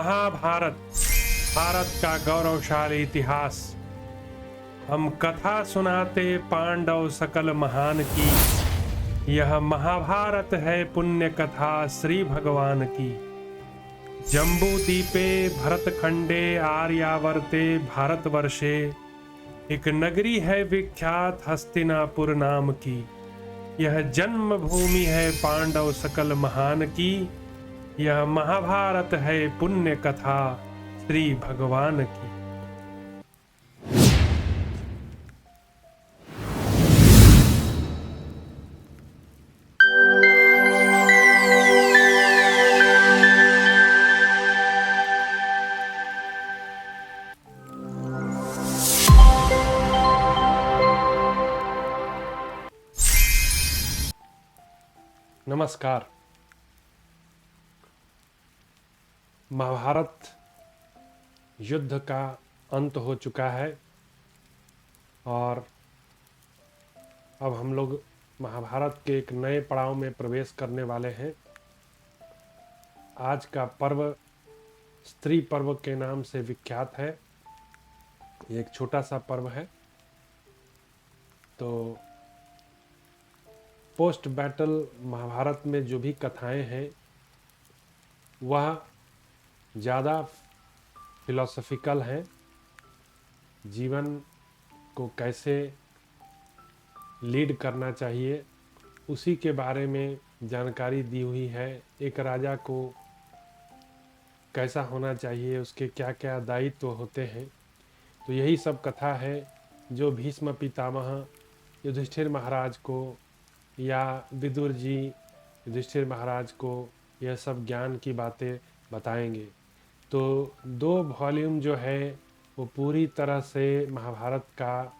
महाभारत भारत का गौरवशाली इतिहास। हम कथा सुनाते पांडव सकल महान की। यह महाभारत है पुण्य कथा श्री भगवान की। जम्बू दीपे भरतखंडे आर्यावर्ते भारतवर्षे एक नगरी है विख्यात हस्तिनापुर नाम की। यह जन्म भूमि है पांडव सकल महान की। यह महाभारत है पुण्य कथा श्री भगवान की। नमस्कार। महाभारत युद्ध का अंत हो चुका है और अब हम लोग महाभारत के एक नए पड़ाव में प्रवेश करने वाले हैं। आज का पर्व स्त्री पर्व के नाम से विख्यात है। ये एक छोटा सा पर्व है। तो पोस्ट बैटल महाभारत में जो भी कथाएं हैं वह ज़्यादा फिलॉसफिकल हैं। जीवन को कैसे लीड करना चाहिए उसी के बारे में जानकारी दी हुई है। एक राजा को कैसा होना चाहिए, उसके क्या क्या दायित्व होते हैं। तो यही सब कथा है जो भीष्म पितामह युधिष्ठिर महाराज को या विदुर जी युधिष्ठिर महाराज को यह सब ज्ञान की बातें बताएंगे। तो 2 वॉल्यूम जो है वो पूरी तरह से महाभारत का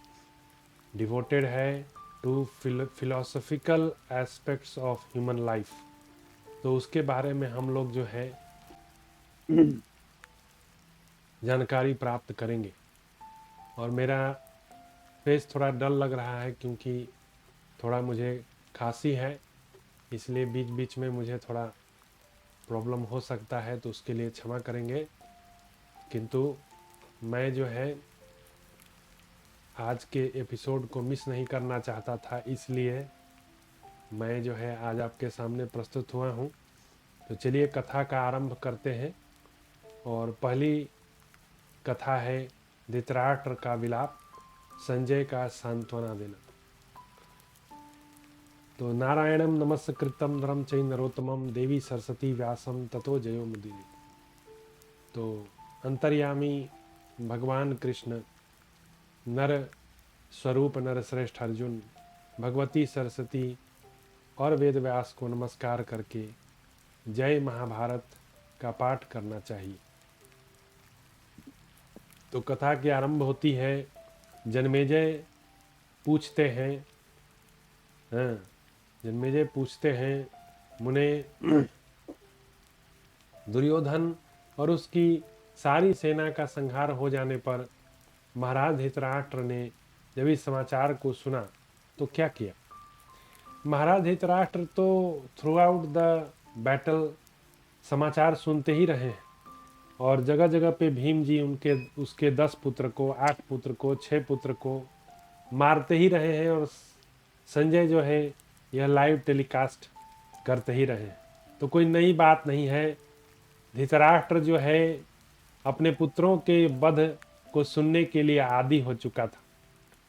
डिवोटेड है to philosophical aspects of human life. तो उसके बारे में हम लोग जो है जानकारी प्राप्त करेंगे। और मेरा फेस थोड़ा डल लग रहा है क्योंकि थोड़ा मुझे खांसी है, इसलिए बीच बीच में मुझे थोड़ा प्रॉब्लम हो सकता है, तो उसके लिए क्षमा करेंगे। किंतु मैं जो है आज के एपिसोड को मिस नहीं करना चाहता था, इसलिए मैं जो है आज आपके सामने प्रस्तुत हुआ हूँ। तो चलिए कथा का आरंभ करते हैं। और पहली कथा है धृतराष्ट्र का विलाप, संजय का सांत्वना देना। तो नारायणम नमस्कृतं नरं चैव नरोत्तमं देवी सरस्वती व्यासं ततो जयो मुदीरये। तो अंतर्यामी भगवान कृष्ण नर स्वरूप नरश्रेष्ठ अर्जुन भगवती सरस्वती और वेद व्यास को नमस्कार करके जय महाभारत का पाठ करना चाहिए। तो कथा की आरंभ होती है। जन्मेजय पूछते हैं, जन्मेजय पूछते हैं, मुने दुर्योधन और उसकी सारी सेना का संहार हो जाने पर महाराज धृतराष्ट्र ने जब इस समाचार को सुना तो क्या किया। महाराज धृतराष्ट्र तो थ्रू आउट द बैटल समाचार सुनते ही रहे हैं और जगह जगह पे भीम जी उसके 10 पुत्र को, 8 पुत्र को, 6 पुत्र को मारते ही रहे हैं और संजय जो है यह लाइव टेलीकास्ट करते ही रहे हैं। तो कोई नई बात नहीं है। धृतराष्ट्र जो है अपने पुत्रों के वध को सुनने के लिए आदी हो चुका था,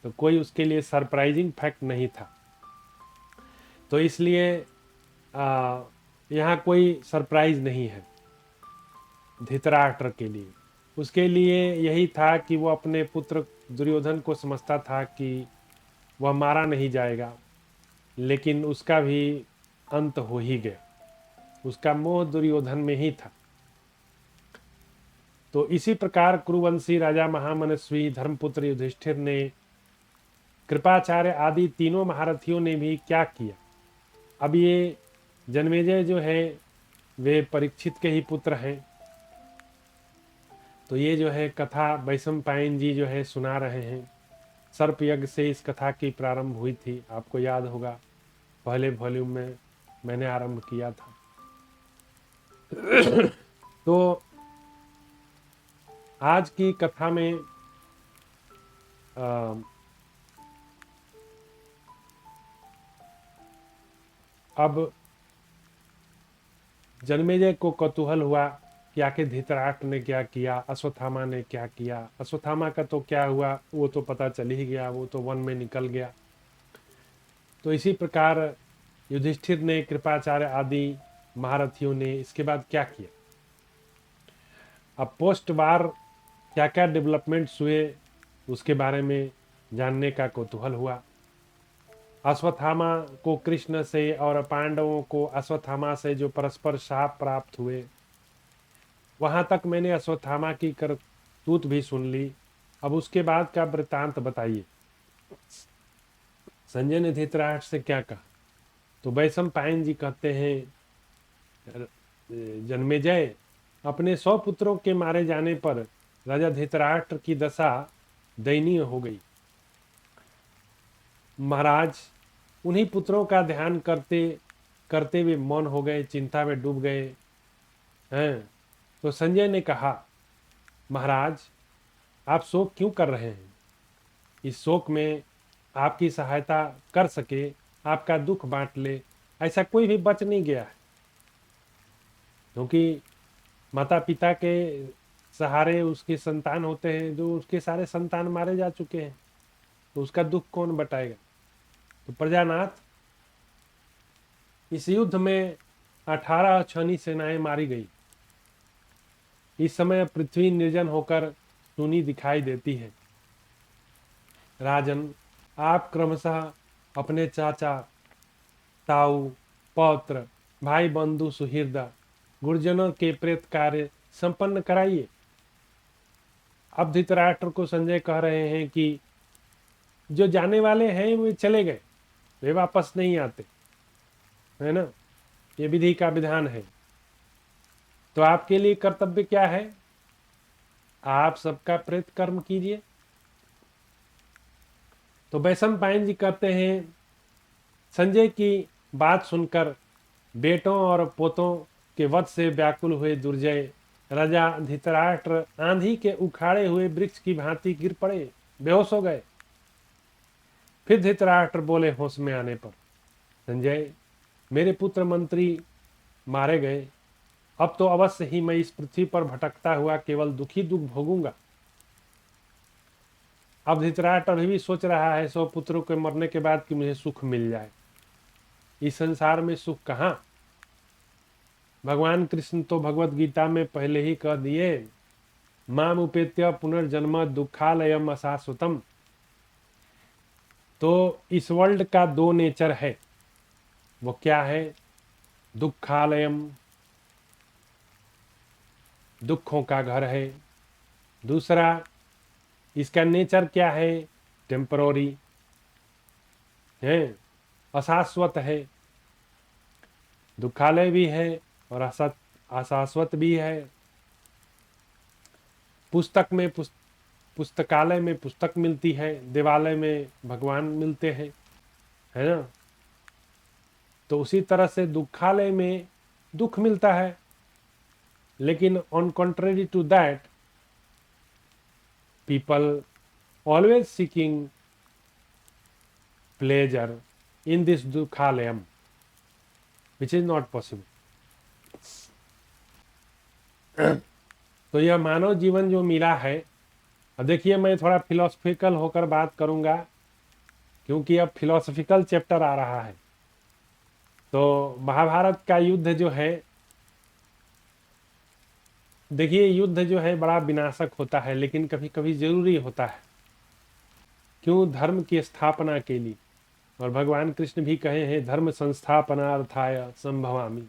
तो कोई उसके लिए सरप्राइजिंग फैक्ट नहीं था। तो इसलिए यहाँ कोई सरप्राइज नहीं है धृतराष्ट्र के लिए। उसके लिए यही था कि वो अपने पुत्र दुर्योधन को समझता था कि वह मारा नहीं जाएगा, लेकिन उसका भी अंत हो ही गया। उसका मोह दुर्योधन में ही था। तो इसी प्रकार कुरुवंशी राजा महामनस्वी धर्मपुत्र युधिष्ठिर ने, कृपाचार्य आदि तीनों महारथियों ने भी क्या किया। अब ये जन्मेजय जो है वे परीक्षित के ही पुत्र हैं। तो ये जो है कथा वैशंपायन जी जो है सुना रहे हैं। सर्प यज्ञ से इस कथा की प्रारंभ हुई थी, आपको याद होगा पहले वॉल्यूम में मैंने आरंभ किया था। तो आज की कथा में अ, अब जन्मेजय को कौतूहल हुआ कि आखिर धृतराष्ट्र ने क्या किया, अश्वत्थामा ने क्या किया। अश्वत्थामा का तो क्या हुआ वो तो पता चल ही गया, वो तो वन में निकल गया। तो इसी प्रकार युधिष्ठिर ने, कृपाचार्य आदि महारथियों ने इसके बाद क्या किया। अब पोस्ट वार क्या क्या डेवलपमेंट्स हुए उसके बारे में जानने का कौतूहल हुआ। अश्वत्थामा को कृष्ण से और पांडवों को अश्वत्थामा से जो परस्पर शाप प्राप्त हुए, वहां तक मैंने अश्वत्थामा की करतूत भी सुन ली। अब उसके बाद का वृत्तांत बताइए। संजय ने धृतराष्ट्र से क्या कहा। तो वैशंपायन जी कहते हैं, जन्मेजय, अपने 100 पुत्रों के मारे जाने पर राजा धृतराष्ट्र की दशा दयनीय हो गई। महाराज उन्हीं पुत्रों का ध्यान करते करते हुए मौन हो गए, चिंता में डूब गए हैं। तो संजय ने कहा, महाराज आप शोक क्यों कर रहे हैं। इस शोक में आपकी सहायता कर सके, आपका दुख बांट ले, ऐसा कोई भी बच नहीं गया है। क्योंकि माता पिता के सहारे उसके संतान होते हैं, जो उसके सारे संतान मारे जा चुके हैं, तो उसका दुख कौन बटाएगा। तो प्रजानाथ, इस युद्ध में 18 अक्षौहिणी सेनाएं मारी गई। इस समय पृथ्वी निर्जन होकर सूनी दिखाई देती है। राजन, आप क्रमशः अपने चाचा, ताऊ, पौत्र, भाई बंधु सुहृद, गुरुजनों के प्रेत कार्य संपन्न कराइए। अब धृतराष्ट्र को संजय कह रहे हैं कि जो जाने वाले हैं वे चले गए, वे वापस नहीं आते, है ना। ये विधि का विधान है। तो आपके लिए कर्तव्य क्या है, आप सबका प्रेत कर्म कीजिए। तो वैशंपायन जी कहते हैं, संजय की बात सुनकर बेटों और पोतों के वध से व्याकुल हुए दुर्जय राजा धृतराष्ट्र आंधी के उखाड़े हुए वृक्ष की भांति गिर पड़े, बेहोश हो गए। फिर धृतराष्ट्र बोले होश में आने पर, संजय, मेरे पुत्र मंत्री मारे गए, अब तो अवश्य ही मैं इस पृथ्वी पर भटकता हुआ केवल दुखी दुख भोगूंगा। अब धृतराष्ट्र अभी भी सोच रहा है 100 पुत्रों के मरने के बाद कि मुझे सुख मिल जाए। इस संसार में सुख कहाँ। भगवान कृष्ण तो भगवत गीता में पहले ही कह दिए, माम उपेत्य पुनर्जन्म दुखालयम अशाश्वतम। तो इस वर्ल्ड का 2 नेचर है। वो क्या है, दुखालयम, दुखों का घर है। दूसरा, इसका नेचर क्या है, टेम्पररी है, अशाश्वत है। दुखालय भी है और अशाश्वत भी है। पुस्तक में पुस्तकालय में पुस्तक मिलती है, देवालय में भगवान मिलते हैं, है ना। तो उसी तरह से दुखालय में दुख मिलता है, लेकिन on contrary to that, people always seeking pleasure in this दुखालयम, विच इज नॉट पॉसिबल। तो यह मानव जीवन जो मिला है, अब देखिए मैं थोड़ा फिलोसफिकल होकर बात करूंगा, क्योंकि अब फिलोसफिकल चैप्टर आ रहा है। तो महाभारत का युद्ध जो है, देखिए युद्ध जो है बड़ा विनाशक होता है, लेकिन कभी कभी जरूरी होता है। क्यों, धर्म की स्थापना के लिए। और भगवान कृष्ण भी कहे हैं, धर्म संस्थापनार्थाय संभवामि।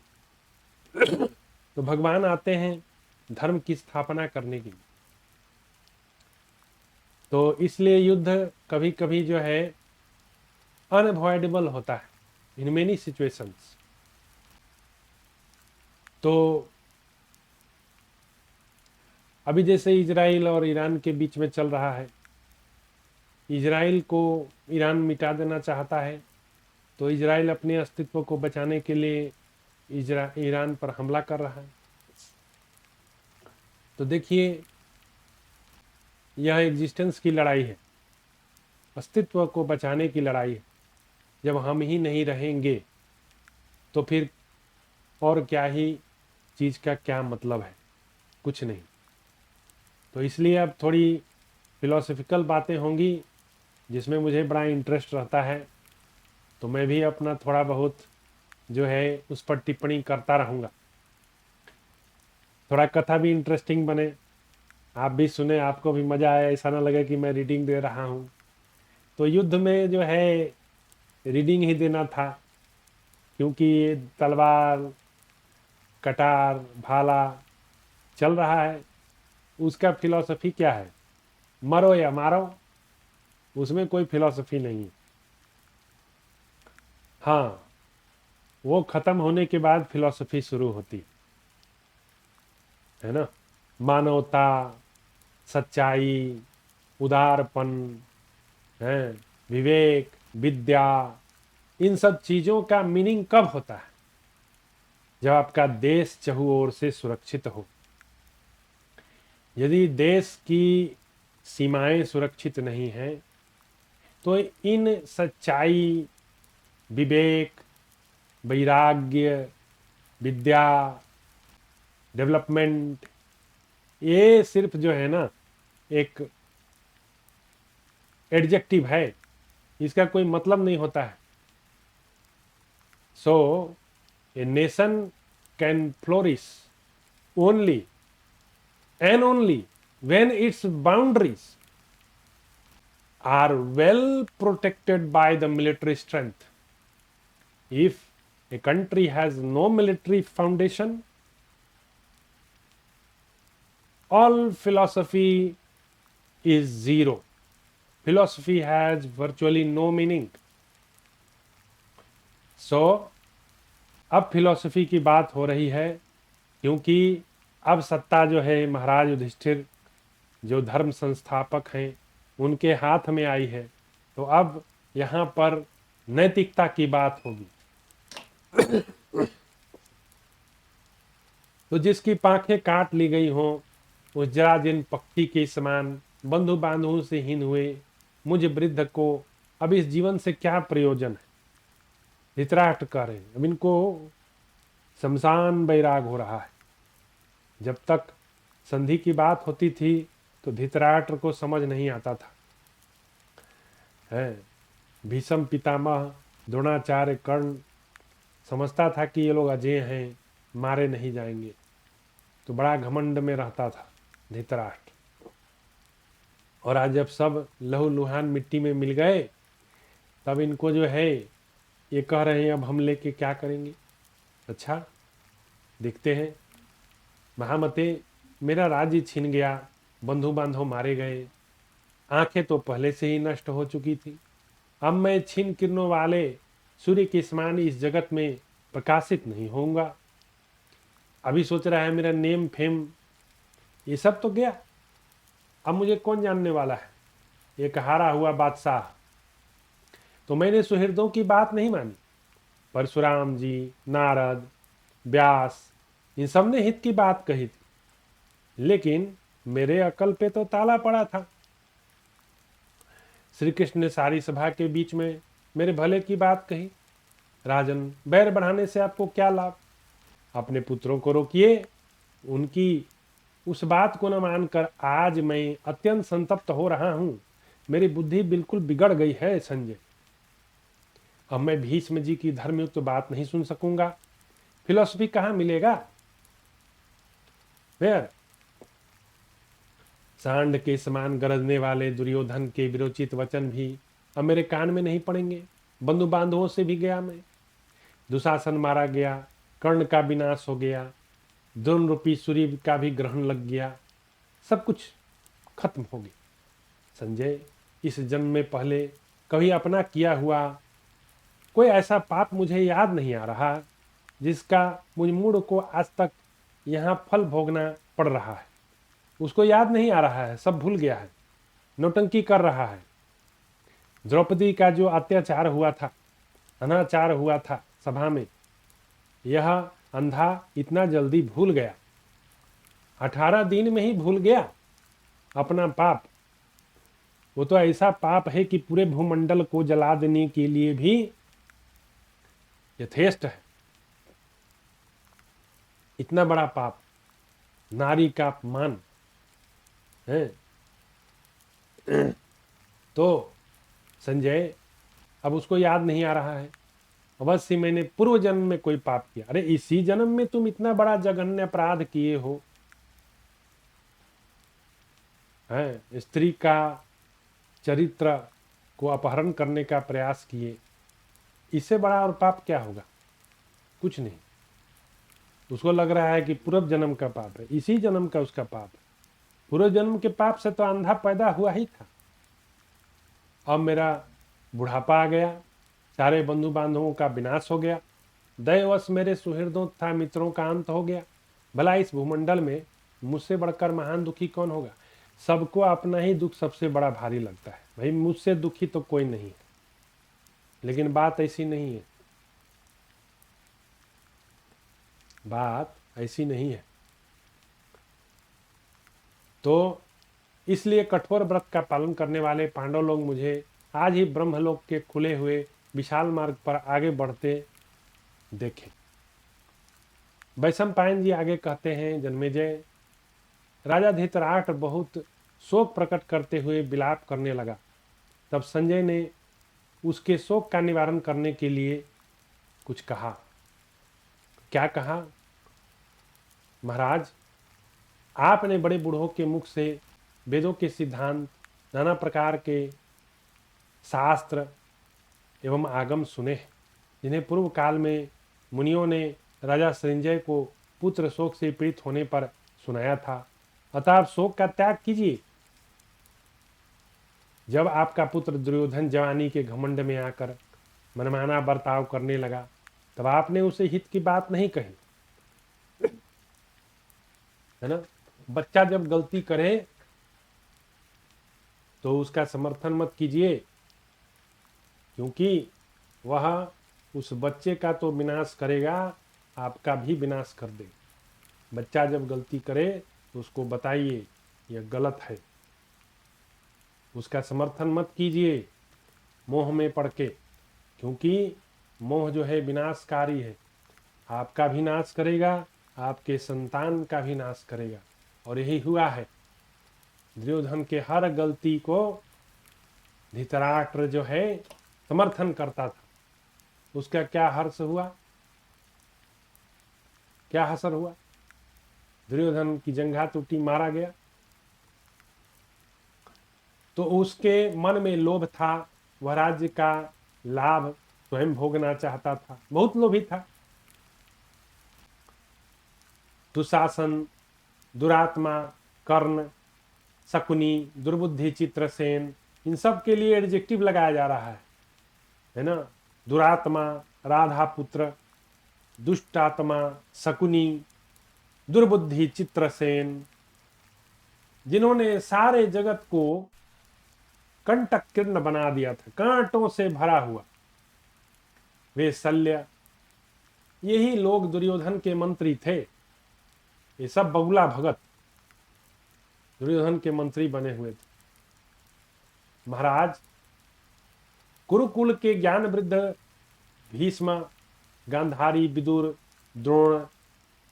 तो भगवान आते हैं धर्म की स्थापना करने के लिए। तो इसलिए युद्ध कभी कभी जो है अनअवॉइडेबल होता है इन मेनी सिचुएशंस। तो अभी जैसे इजराइल और ईरान के बीच में चल रहा है, इजराइल को ईरान मिटा देना चाहता है, तो इजराइल अपने अस्तित्व को बचाने के लिए ईरान पर हमला कर रहा है। तो देखिए यह एग्जिस्टेंस की लड़ाई है, अस्तित्व को बचाने की लड़ाई है। जब हम ही नहीं रहेंगे तो फिर और क्या ही चीज़ का क्या मतलब है, कुछ नहीं। तो इसलिए अब थोड़ी फिलोसफिकल बातें होंगी जिसमें मुझे बड़ा इंटरेस्ट रहता है, तो मैं भी अपना थोड़ा बहुत जो है उस पर टिप्पणी करता रहूँगा। थोड़ा कथा भी इंटरेस्टिंग बने, आप भी सुने, आपको भी मज़ा आए, ऐसा ना लगे कि मैं रीडिंग दे रहा हूँ। तो युद्ध में जो है रीडिंग ही देना था, क्योंकि तलवार कटार भाला चल रहा है, उसका फिलॉसफी क्या है, मरो या मारो, उसमें कोई फिलॉसफी नहीं। हाँ, वो ख़त्म होने के बाद फिलॉसफी शुरू होती है ना। मानवता, सच्चाई, उदारपन है, विवेक, विद्या, इन सब चीज़ों का मीनिंग कब होता है? जब आपका देश चहुँ ओर से सुरक्षित हो। यदि देश की सीमाएं सुरक्षित नहीं हैं तो इन सच्चाई, विवेक, वैराग्य, विद्या, डेवलपमेंट, ये सिर्फ जो है ना एक एडजेक्टिव है, इसका कोई मतलब नहीं होता है। So a nation can flourish only and only when its boundaries are well protected by the military strength. If a country has no military foundation, all philosophy is zero. Philosophy has virtually no meaning. So, अब philosophy की बात हो रही है, क्योंकि अब सत्ता जो है महाराज युधिष्ठिर जो धर्म संस्थापक हैं उनके हाथ में आई है। तो अब यहाँ पर नैतिकता की बात होगी। तो जिसकी पांखें काट ली गई हों, उस जराजीर्ण पक्षी के समान बंधु बांधवों से हीन हुए मुझ वृद्ध को अब इस जीवन से क्या प्रयोजन है? धृतराष्ट्र कह रहे हैं, अब इनको शमशान बैराग हो रहा है। जब तक संधि की बात होती थी तो धृतराष्ट्र को समझ नहीं आता था, है भीष्म पितामह द्रोणाचार्य कर्ण समझता था कि ये लोग अजय हैं, मारे नहीं जाएंगे, तो बड़ा घमंड में रहता था धृतराष्ट्र। और आज जब सब लहू लुहान मिट्टी में मिल गए, तब इनको जो है ये कह रहे हैं अब हम लेके क्या करेंगे। अच्छा देखते हैं, महामते मेरा राज्य छीन गया, बंधु बांधव मारे गए, आंखें तो पहले से ही नष्ट हो चुकी थी, अब मैं छिन्न किरणों वाले सूर्य के समान इस जगत में प्रकाशित नहीं होऊंगा। अभी सोच रहा है मेरा नेम फेम ये सब तो गया, अब मुझे कौन जानने वाला है, एक हारा हुआ बादशाह। तो मैंने सुहृदों की बात नहीं मानी, परशुराम जी, नारद, व्यास, इन सब ने हित की बात कही थी, लेकिन मेरे अकल पे तो ताला पड़ा था। श्री कृष्ण ने सारी सभा के बीच में मेरे भले की बात कही, राजन बैर बढ़ाने से आपको क्या लाभ, अपने पुत्रों को रोकिए। उनकी उस बात को न मानकर आज मैं अत्यंत संतप्त हो रहा हूं, मेरी बुद्धि बिल्कुल बिगड़ गई है संजय। अब मैं भीष्म जी की धर्मयुक्त बात नहीं सुन सकूंगा, फिलॉसफी कहां मिलेगा। फिर सांड के समान गरजने वाले दुर्योधन के विरोचित वचन भी अब मेरे कान में नहीं पड़ेंगे। बंधु बांधवों से भी गया मैं, दुशासन मारा गया, कर्ण का विनाश हो गया, द्रोण रूपी सूर्य का भी ग्रहण लग गया, सब कुछ खत्म हो गया। संजय इस जन्म में पहले कभी अपना किया हुआ कोई ऐसा पाप मुझे याद नहीं आ रहा जिसका मुझ मूड को आज तक यहाँ फल भोगना पड़ रहा है। उसको याद नहीं आ रहा है, सब भूल गया है, नौटंकी कर रहा है। द्रौपदी का जो अत्याचार हुआ था, अनाचार हुआ था सभा में, यह अंधा इतना जल्दी भूल गया, 18 दिन में ही भूल गया अपना पाप। वो तो ऐसा पाप है कि पूरे भूमंडल को जला देने के लिए भी यथेष्ट है। इतना बड़ा पाप, नारी का अपमान है। तो संजय, अब उसको याद नहीं आ रहा है, अवश्य मैंने पूर्व जन्म में कोई पाप किया। अरे इसी जन्म में तुम इतना बड़ा जघन्य अपराध किए हो, है, स्त्री का चरित्र को अपहरण करने का प्रयास किए, इससे बड़ा और पाप क्या होगा? कुछ नहीं। उसको लग रहा है कि पूर्व जन्म का पाप है, इसी जन्म का उसका पाप है। पूर्व जन्म के पाप से तो अंधा पैदा हुआ ही था। अब मेरा बुढ़ापा आ गया, सारे बंधु बांधवों का विनाश हो गया, दैवश मेरे सुहृदों तथा मित्रों का अंत हो गया। भला इस भूमंडल में मुझसे बढ़कर महान दुखी कौन होगा? सबको अपना ही दुख सबसे बड़ा भारी लगता है। भाई मुझसे दुखी तो कोई नहीं है, लेकिन बात ऐसी नहीं है, बात ऐसी नहीं है। तो इसलिए कठोर व्रत का पालन करने वाले पांडव लोग मुझे आज ही ब्रह्मलोक के खुले हुए विशाल मार्ग पर आगे बढ़ते देखे। वैशंपायन जी आगे कहते हैं, जन्मेजय, राजा धृतराष्ट्र बहुत शोक प्रकट करते हुए विलाप करने लगा। तब संजय ने उसके शोक का निवारण करने के लिए कुछ कहा। क्या कहा? महाराज, आपने बड़े बूढ़ों के मुख से वेदों के सिद्धांत, नाना प्रकार के शास्त्र एवं आगम सुने, जिन्हें पूर्व काल में मुनियों ने राजा संजय को पुत्र शोक से पीड़ित होने पर सुनाया था। अतः आप शोक का त्याग कीजिए। जब आपका पुत्र दुर्योधन जवानी के घमंड में आकर मनमाना बर्ताव करने लगा, तब आपने उसे हित की बात नहीं कही, है ना? बच्चा जब गलती करे तो उसका समर्थन मत कीजिए, क्योंकि वह उस बच्चे का तो विनाश करेगा, आपका भी विनाश कर देगा। बच्चा जब गलती करे तो उसको बताइए यह गलत है, उसका समर्थन मत कीजिए मोह में पड़ के, क्योंकि मोह जो है विनाशकारी है, आपका भी नाश करेगा, आपके संतान का भी नाश करेगा। और यही हुआ है। दुर्योधन के हर गलती को धृतराष्ट्र जो है समर्थन करता था। उसका क्या हर्ष हुआ, क्या हसर हुआ? दुर्योधन की जंघा टूटी, मारा गया, तो उसके मन में लोभ था, वह राज्य का लाभ स्वयं भोगना चाहता था, बहुत लोभी था। दुशासन, दुरात्मा, कर्ण, शकुनी, दुर्बुद्धि चित्रसेन, इन सब के लिए एडजेक्टिव लगाया जा रहा है ना? दुरात्मा राधा पुत्र, दुष्टात्मा शकुनी, दुर्बुद्धि चित्रसेन, जिन्होंने सारे जगत को कंटक किरण बना दिया था, कांटों से भरा हुआ, वे शल्य, यही लोग दुर्योधन के मंत्री थे। ये सब बगुला भगत दुर्योधन के मंत्री बने हुए थे। महाराज, कुरुकुल के ज्ञान वृद्ध भीष्म, गांधारी, विदुर, द्रोण,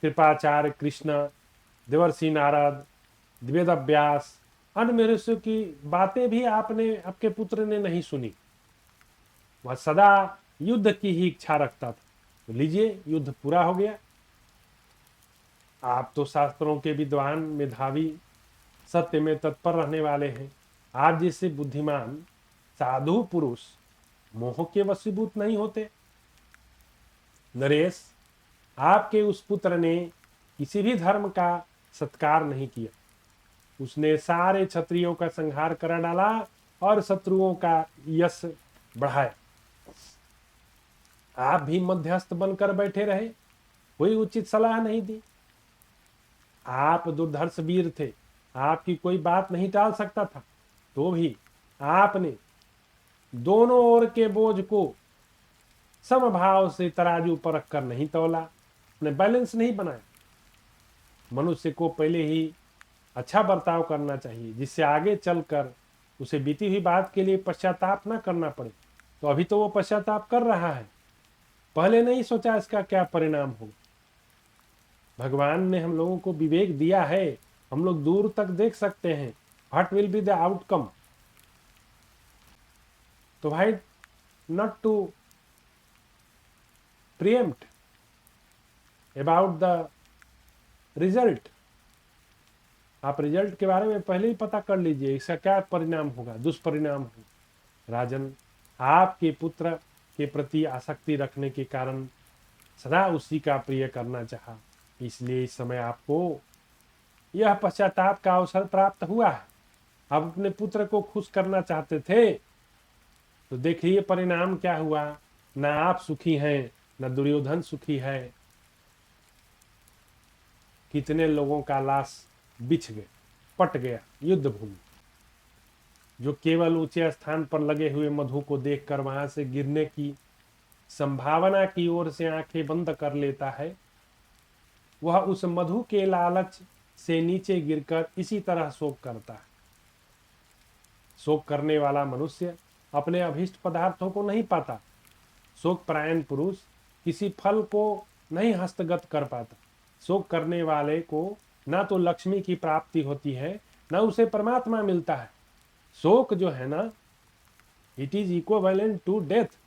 कृपाचार्य, कृष्ण, देवर्षि नारद, वेदव्यास, अन्य ऋषियों की बातें भी आपने, आपके पुत्र ने नहीं सुनी। वह सदा युद्ध की ही इच्छा रखता था। तो लीजिए, युद्ध पूरा हो गया। आप तो शास्त्रों के विद्वान, मेधावी, सत्य में तत्पर रहने वाले हैं। आप जैसे बुद्धिमान साधु पुरुष मोह के वशीभूत नहीं होते। नरेश, आपके उस पुत्र ने किसी भी धर्म का सत्कार नहीं किया। उसने सारे क्षत्रियों का संहार कर डाला और शत्रुओं का यश बढ़ाया। आप भी मध्यस्थ बनकर बैठे रहे, कोई उचित सलाह नहीं दी। आप दुर्धर्ष वीर थे, आपकी कोई बात नहीं टाल सकता था, तो भी आपने दोनों ओर के बोझ को समभाव से तराजू पर रखकर नहीं तौला, अपने बैलेंस नहीं बनाया। मनुष्य को पहले ही अच्छा बर्ताव करना चाहिए, जिससे आगे चलकर उसे बीती हुई बात के लिए पश्चाताप ना करना पड़े। तो अभी तो वो पश्चाताप कर रहा है, पहले नहीं सोचा इसका क्या परिणाम होगा। भगवान ने हम लोगों को विवेक दिया है, हम लोग दूर तक देख सकते हैं what will be the outcome. तो भाई, not to preempt about the result, आप रिजल्ट के बारे में पहले ही पता कर लीजिए इसका क्या परिणाम होगा, दुष्परिणाम होगा। राजन, आपके पुत्र के प्रति आसक्ति रखने के कारण सदा उसी का प्रिय करना चाहा, इसलिए इस समय आपको यह पश्चाताप का अवसर प्राप्त हुआ है। आप अपने पुत्र को खुश करना चाहते थे, तो देखिए परिणाम क्या हुआ। ना आप सुखी हैं, ना दुर्योधन सुखी है। कितने लोगों का लाश बिछ गया, पट गया युद्ध भूमि, जो केवल ऊंचे स्थान पर लगे हुए मधु को देखकर वहां से गिरने की संभावना की ओर से आंखें बंद कर लेता है, वह उस मधु के लालच से नीचे गिरकर इसी तरह शोक करता है। शोक करने वाला मनुष्य अपने अभीष्ट पदार्थों को नहीं पाता। शोक परायण पुरुष किसी फल को नहीं हस्तगत कर पाता। शोक करने वाले को ना तो लक्ष्मी की प्राप्ति होती है, ना उसे परमात्मा मिलता है। शोक जो है ना, it is equivalent to death.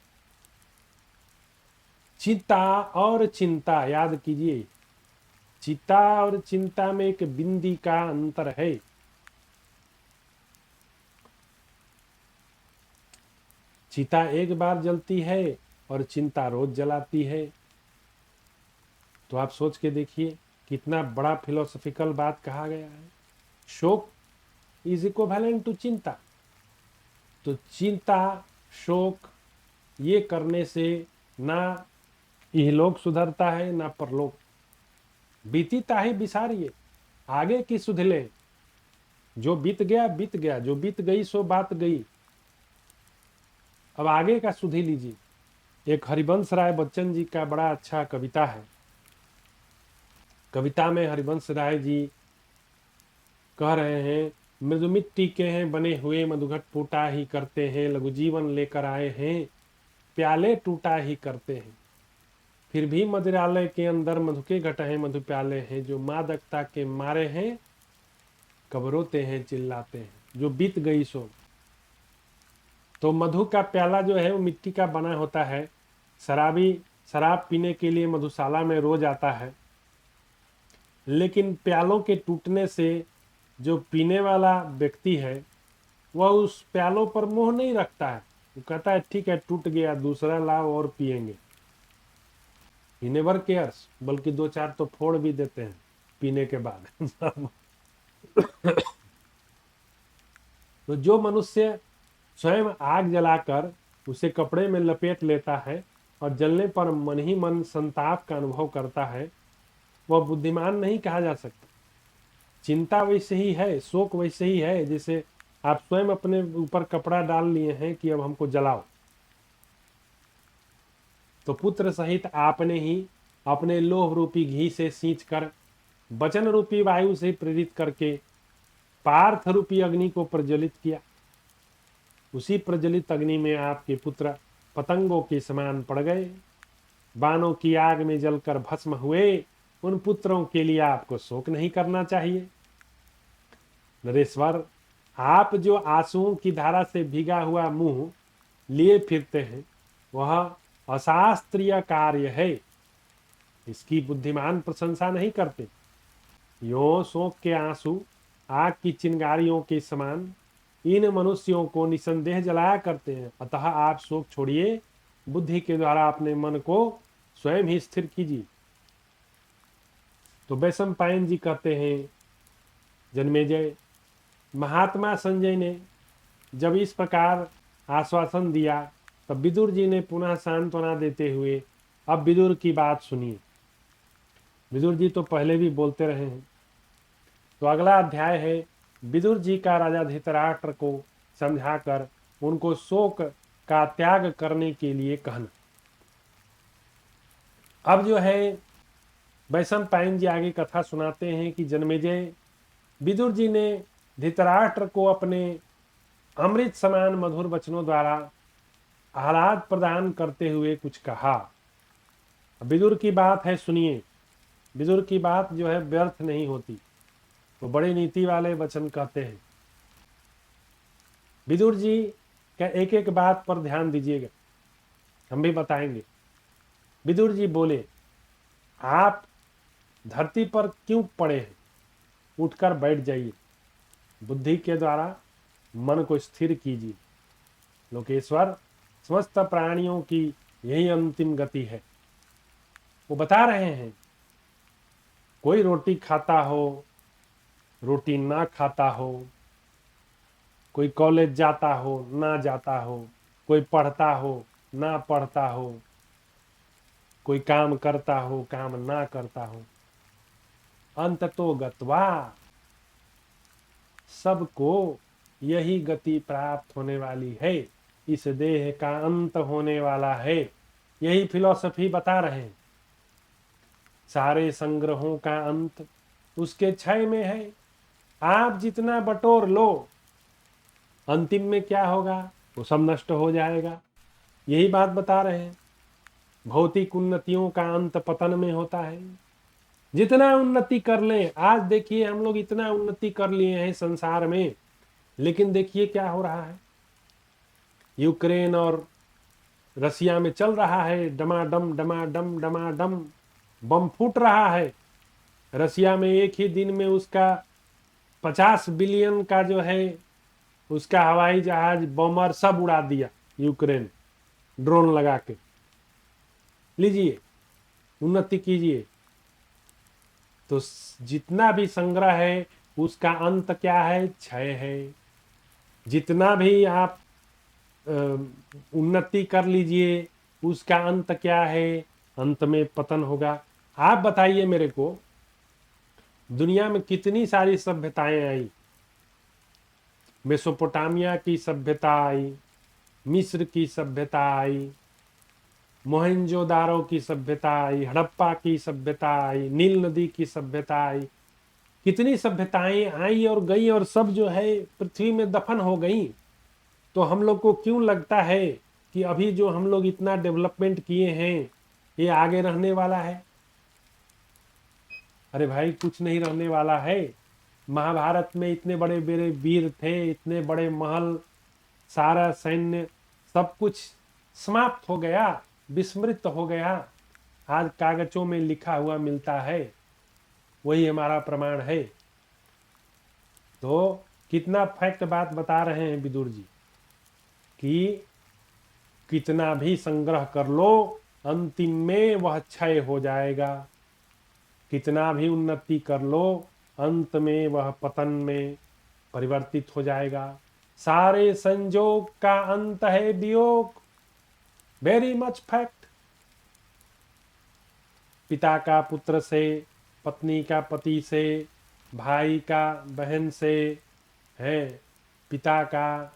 चिंता और चिंता याद कीजिए, चिंता और चिंता में एक बिंदी का अंतर है। चिता एक बार जलती है और चिंता रोज जलाती है। तो आप सोच के देखिए कितना बड़ा फिलोसॉफिकल बात कहा गया है। शोक इज इक्विवेलेंट टू चिंता। तो चिंता, शोक ये करने से ना इहलोक सुधरता है ना परलोक। बीती ताहि बिसारिए, आगे की सुधले। जो बीत गया बीत गया, जो बीत गई सो बात गई। अब आगे का सुधी लीजिए। एक हरिवंश राय बच्चन जी का बड़ा अच्छा कविता है। कविता में हरिवंश राय जी कह रहे हैं, मृदु मिट्टी के हैं बने हुए, मधुघट टूटा ही करते हैं। लघु जीवन लेकर आए हैं, प्याले टूटा ही करते हैं। फिर भी मदिरालय के अंदर मधु के घट हैं, मधु प्याले हैं। जो मादकता के मारे हैं, कब रोते हैं चिल्लाते हैं। जो बीत गई सो। तो मधु का प्याला जो है वो मिट्टी का बना होता है। शराबी शराब पीने के लिए मधुशाला में रोज आता है, लेकिन प्यालों के टूटने से जो पीने वाला व्यक्ति है वह उस प्यालों पर मोह नहीं रखता है। वो कहता है ठीक है, टूट गया, दूसरा लाओ और पिएंगे। ही नेवर केयर्स, बल्कि दो चार तो फोड़ भी देते हैं पीने के बाद। तो जो मनुष्य स्वयं आग जलाकर उसे कपड़े में लपेट लेता है और जलने पर मन ही मन संताप का अनुभव करता है, वह बुद्धिमान नहीं कहा जा सकता। चिंता वैसे ही है, शोक वैसे ही है, जैसे आप स्वयं अपने ऊपर कपड़ा डाल लिए हैं कि अब हमको जलाओ। तो पुत्र सहित आपने ही अपने लोभ रूपी घी से सींचकर, वचन रूपी वायु से प्रेरित करके पार्थ रूपी अग्नि को प्रज्वलित किया। उसी प्रज्वलित अग्नि में आपके पुत्र पतंगों के समान पड़ गए, बाणों की आग में जलकर भस्म हुए। उन पुत्रों के लिए आपको शोक नहीं करना चाहिए। नरेश्वर, आप जो आंसुओं की धारा से भीगा हुआ मुंह लिए फिरते हैं, वह अशास्त्रीय कार्य है। इसकी बुद्धिमान प्रशंसा नहीं करते। यो शोक के आंसू आग की चिंगारियों के समान इन मनुष्यों को निसंदेह जलाया करते हैं। अतः आप शोक छोड़िए, बुद्धि के द्वारा अपने मन को स्वयं ही स्थिर कीजिए। तो वैशंपायन जी कहते हैं, जन्मेजय, महात्मा संजय ने जब इस प्रकार आश्वासन दिया, तब विदुर जी ने पुनः सांत्वना देते हुए अब विदुर की बात सुनिए। विदुर जी तो पहले भी बोलते रहे हैं। तो अगला अध्याय है विदुर जी का राजा धृतराष्ट्र को समझाकर उनको शोक का त्याग करने के लिए कहना। अब जो है वैशंपायन जी आगे कथा सुनाते हैं कि जन्मेजय, विदुर जी ने धृतराष्ट्र को अपने अमृत समान मधुर वचनों द्वारा आह्लाद प्रदान करते हुए कुछ कहा। विदुर की बात है, सुनिए। विदुर की बात जो है व्यर्थ नहीं होती, वो बड़े नीति वाले वचन कहते हैं। विदुर जी का एक एक बात पर ध्यान दीजिएगा, हम भी बताएंगे। विदुर जी बोले, आप धरती पर क्यों पड़े हैं? उठकर बैठ जाइए, बुद्धि के द्वारा मन को स्थिर कीजिए। लोकेश्वर, समस्त प्राणियों की यही अंतिम गति है। वो बता रहे हैं, कोई रोटी खाता हो, रोटी ना खाता हो, कोई कॉलेज जाता हो ना जाता हो, कोई पढ़ता हो ना पढ़ता हो, कोई काम करता हो काम ना करता हो, अंत तो गत्वा सबको यही गति प्राप्त होने वाली है। इस देह का अंत होने वाला है। यही फिलॉसफी बता रहे हैं। सारे संग्रहों का अंत उसके क्षय में है। आप जितना बटोर लो, अंतिम में क्या होगा? वो सब नष्ट हो जाएगा। यही बात बता रहे हैं। भौतिक उन्नतियों का अंत पतन में होता है। जितना उन्नति कर लें, आज देखिए हम लोग इतना उन्नति कर लिए हैं संसार में, लेकिन देखिए क्या हो रहा है। यूक्रेन और रसिया में चल रहा है, डमाडम डमाडम डमाडम बम फूट रहा है। रसिया में एक ही दिन में उसका 50 बिलियन का जो है उसका हवाई जहाज बमर सब उड़ा दिया यूक्रेन, ड्रोन लगा के। लीजिए, उन्नति कीजिए। तो जितना भी संग्रह है उसका अंत क्या है? क्षय है। जितना भी आप उन्नति कर लीजिए, उसका अंत क्या है? अंत में पतन होगा। आप बताइए मेरे को, दुनिया में कितनी सारी सभ्यताएं आई। मेसोपोटामिया की सभ्यता आई, मिस्र की सभ्यता आई, मोहनजोदारो की सभ्यता आई, हड़प्पा की सभ्यता आई, नील नदी की सभ्यता आई। कितनी सभ्यताएं आई और गई, और सब जो है पृथ्वी में दफन हो गई। तो हम लोग को क्यों लगता है कि अभी जो हम लोग इतना डेवलपमेंट किए हैं ये आगे रहने वाला है? अरे भाई, कुछ नहीं रहने वाला है। महाभारत में इतने बड़े बड़े वीर थे, इतने बड़े महल, सारा सैन्य, सब कुछ समाप्त हो गया, विस्मृत हो गया। आज कागजों में लिखा हुआ मिलता है, वही हमारा प्रमाण है। तो कितना फैक्ट बात बता रहे हैं विदुर जी कि कितना भी संग्रह कर लो, अंतिम में वह क्षय हो जाएगा। कितना भी उन्नति कर लो, अंत में वह पतन में परिवर्तित हो जाएगा। सारे संजोग का अंत है वियोग। Very much fact. पिता का पुत्र से, पत्नी का पति से, भाई का बहन से, है पिता का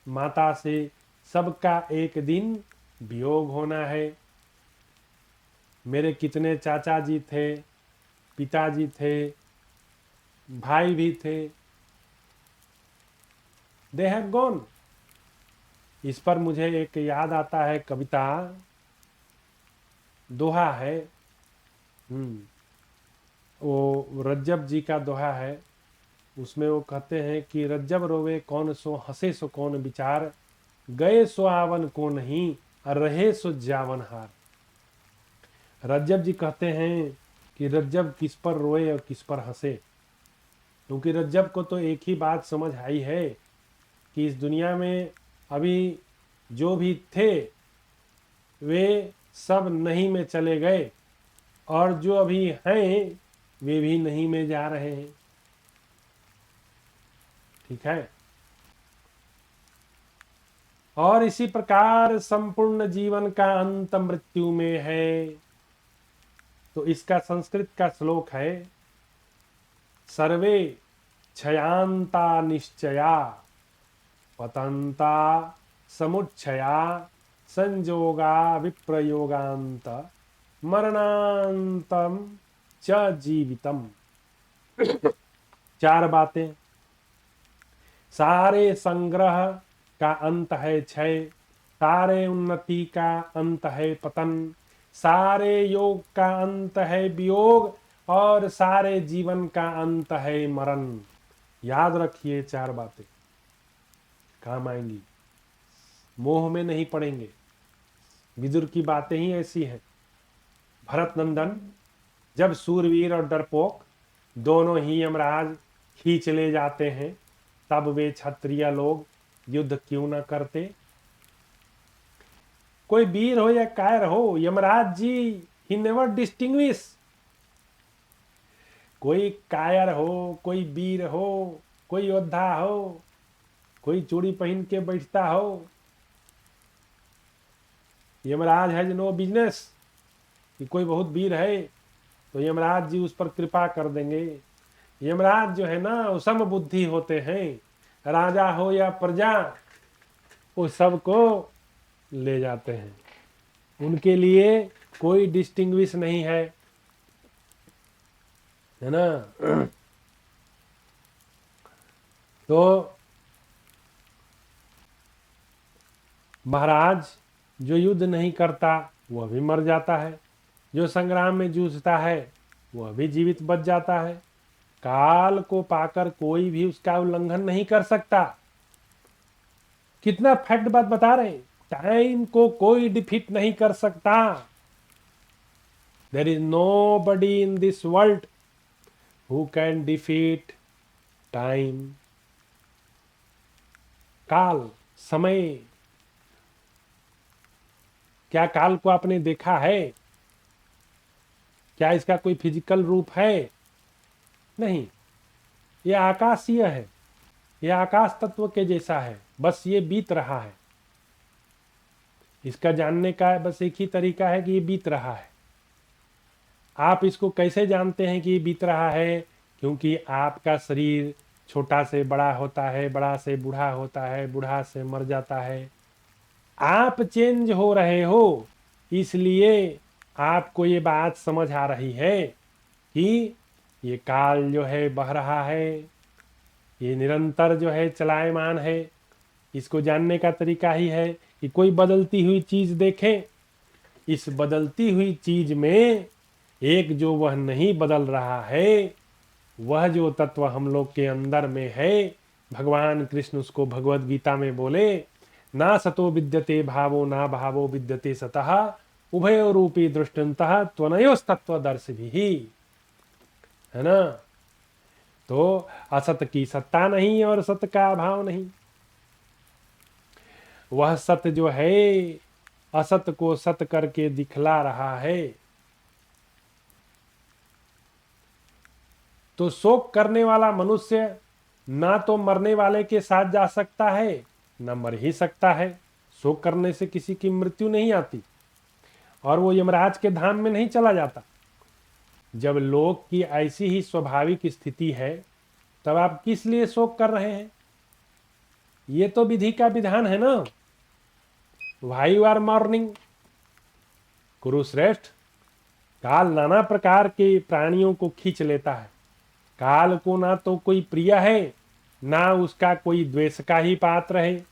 माता से, सबका एक दिन वियोग होना है। मेरे कितने चाचा जी थे, पिताजी थे, भाई भी थे, दे हैव गॉन। इस पर मुझे एक याद आता है, कविता, दोहा है। वो रज्जब जी का दोहा है। उसमें वो कहते हैं कि रज्जब रोवे कौन सो, हंसे सो कौन विचार, गए सो आवन को नहीं, और रहे सो जावन हार। रज्जब जी कहते हैं कि रज्जब किस पर रोए और किस पर हंसे, क्योंकि रज्जब को तो एक ही बात समझ आई है कि इस दुनिया में अभी जो भी थे वे सब नहीं में चले गए, और जो अभी हैं वे भी नहीं में जा रहे हैं। ठीक है। और इसी प्रकार संपूर्ण जीवन का अंत मृत्यु में है। तो इसका संस्कृत का श्लोक है, सर्वे क्षयांता निश्चया, पतंता समुच्छया, संजोगा विप्रयोगांत, मरणांतम च जीवितम। चार बातें। सारे संग्रह का अंत है क्षय, सारे उन्नति का अंत है पतन, सारे योग का अंत है वियोग, और सारे जीवन का अंत है मरण। याद रखिए, 4 बातें काम आएंगी, मोह में नहीं पड़ेंगे। विदुर की बातें ही ऐसी हैं। भरत नंदन, जब सूरवीर और डरपोक दोनों ही यमराज खींच ले जाते हैं, तब वे क्षत्रिय लोग युद्ध क्यों न करते। कोई वीर हो या कायर हो, Yamraj ji he never distinguish. कोई कायर हो, कोई वीर हो, कोई योद्धा हो, कोई चूड़ी पहन के बैठता हो, यमराज हैज नो बिजनेस। कि कोई बहुत वीर है तो यमराज जी उस पर कृपा कर देंगे। यमराज जो है ना, वो सम बुद्धि होते हैं, राजा हो या प्रजा, वो सबको ले जाते हैं। उनके लिए कोई डिस्टिंग्विश नहीं है ना। तो महाराज, जो युद्ध नहीं करता वह भी मर जाता है, जो संग्राम में जूझता है वह भी जीवित बच जाता है। काल को पाकर कोई भी उसका उल्लंघन नहीं कर सकता। कितना फैक्ट बात बता रहे हैं। टाइम को कोई डिफीट नहीं कर सकता। There is nobody in this world who can defeat time. काल, समय, क्या काल को आपने देखा है? क्या इसका कोई फिजिकल रूप है? नहीं, यह आकाशीय है, यह आकाश तत्व के जैसा है, बस ये बीत रहा है। इसका जानने का बस एक ही तरीका है कि ये बीत रहा है। आप इसको कैसे जानते हैं कि ये बीत रहा है? क्योंकि आपका शरीर छोटा से बड़ा होता है, बड़ा से बूढ़ा होता है, बूढ़ा से मर जाता है। आप चेंज हो रहे हो, इसलिए आपको ये बात समझ आ रही है कि ये काल जो है बह रहा है, ये निरंतर जो है चलायमान है। इसको जानने का तरीका ही है कि कोई बदलती हुई चीज देखें, इस बदलती हुई चीज में एक जो वह नहीं बदल रहा है, वह जो तत्व हम लोग के अंदर में है, भगवान कृष्ण उसको भगवत गीता में बोले, ना सतो विद्यते भावो ना भावो विद्यते सतः, उभयो रूपी दृष्टंतः त्वनयोस्तत्वदर्शी भी। है ना। तो असत की सत्ता नहीं और सत का अभाव नहीं। वह सत जो है असत को सत करके दिखला रहा है। तो शोक करने वाला मनुष्य ना तो मरने वाले के साथ जा सकता है, ना मर ही सकता है। शोक करने से किसी की मृत्यु नहीं आती और वो यमराज के धाम में नहीं चला जाता। जब लोक की ऐसी ही स्वाभाविक स्थिति है, तब आप किस लिए शोक कर रहे हैं? ये तो विधि का विधान है ना। व्हाई यू आर मॉर्निंग, कुरुश्रेष्ठ। काल नाना प्रकार के प्राणियों को खींच लेता है। काल को ना तो कोई प्रिय है, ना उसका कोई द्वेष का ही पात्र है।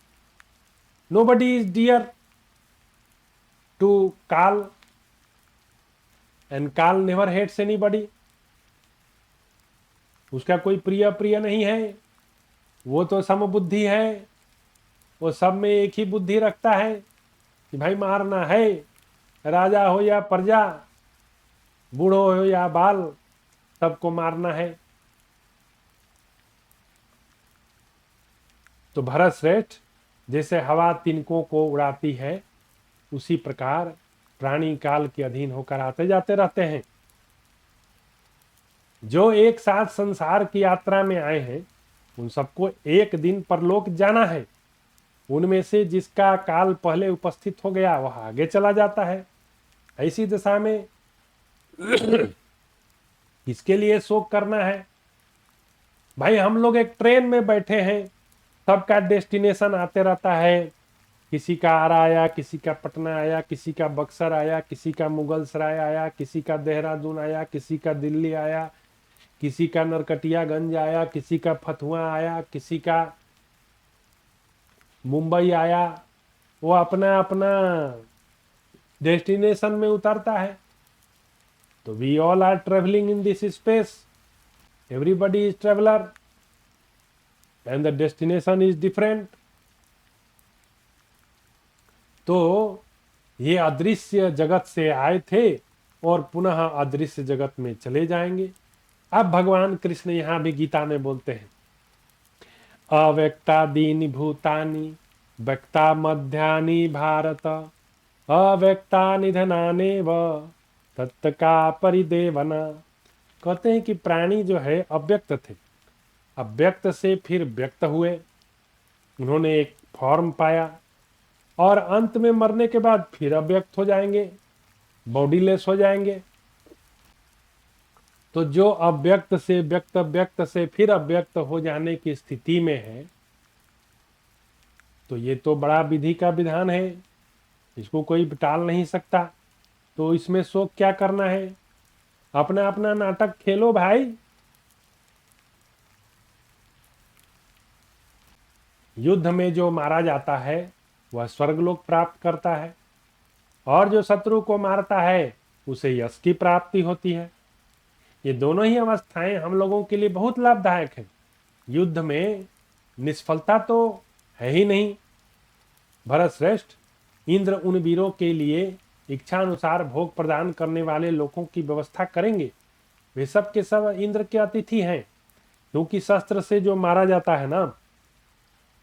नोबडी इज डियर टू काल एंड काल नेवर हेट्स एनीबॉडी। उसका कोई प्रिय प्रिय नहीं है। वो तो समबुद्धि है, वो सब में एक ही बुद्धि रखता है कि भाई मारना है, राजा हो या प्रजा, बूढ़ो हो या बाल, सबको मारना है। तो भरत श्रेष्ठ, जैसे हवा तिनकों को उड़ाती है, उसी प्रकार प्राणी काल के अधीन होकर आते जाते रहते हैं। जो एक साथ संसार की यात्रा में आए हैं, उन सबको एक दिन परलोक जाना है। उनमें से जिसका काल पहले उपस्थित हो गया वह आगे चला जाता है। ऐसी दशा में किसके लिए शोक करना है? भाई हम लोग एक ट्रेन में बैठे हैं, सबका डेस्टिनेशन आते रहता है। किसी का आरा आया, किसी का पटना आया, किसी का बक्सर आया, किसी का मुगल सराय आया, किसी का देहरादून आया, किसी का दिल्ली आया, किसी का नरकटियागंज आया, किसी का फतुहा आया, किसी का मुंबई आया, वो अपना अपना डेस्टिनेशन में उतरता है। तो we all are travelling in this space, everybody is traveller and the destination is different. तो ये अदृश्य जगत से आए थे और पुनः अदृश्य जगत में चले जाएंगे। अब भगवान कृष्ण यहां भी गीता में बोलते हैं, अव्यक्तादीनि भूतानि व्यक्ता मध्यानि भारत, अव्यक्ता निधनानेव तत्त का परिदेवना। कहते हैं कि प्राणी जो है अव्यक्त थे, अव्यक्त से फिर व्यक्त हुए, उन्होंने एक फॉर्म पाया और अंत में मरने के बाद फिर अव्यक्त हो जाएंगे, बॉडीलेस हो जाएंगे। तो जो अव्यक्त से व्यक्त, व्यक्त से फिर अव्यक्त हो जाने की स्थिति में है, तो ये तो बड़ा विधि का विधान है, इसको कोई टाल नहीं सकता। तो इसमें शोक क्या करना है, अपना अपना नाटक खेलो भाई। युद्ध में जो मारा जाता है वह स्वर्गलोक प्राप्त करता है, और जो शत्रु को मारता है उसे यश की प्राप्ति होती है। ये दोनों ही अवस्थाएं हम लोगों के लिए बहुत लाभदायक है। युद्ध में निष्फलता तो है ही नहीं। भरत श्रेष्ठ, इंद्र उन वीरों के लिए इच्छा अनुसार भोग प्रदान करने वाले लोगों की व्यवस्था करेंगे। वे सब के सब इंद्र के अतिथि हैं, क्योंकि शस्त्र से जो मारा जाता है ना,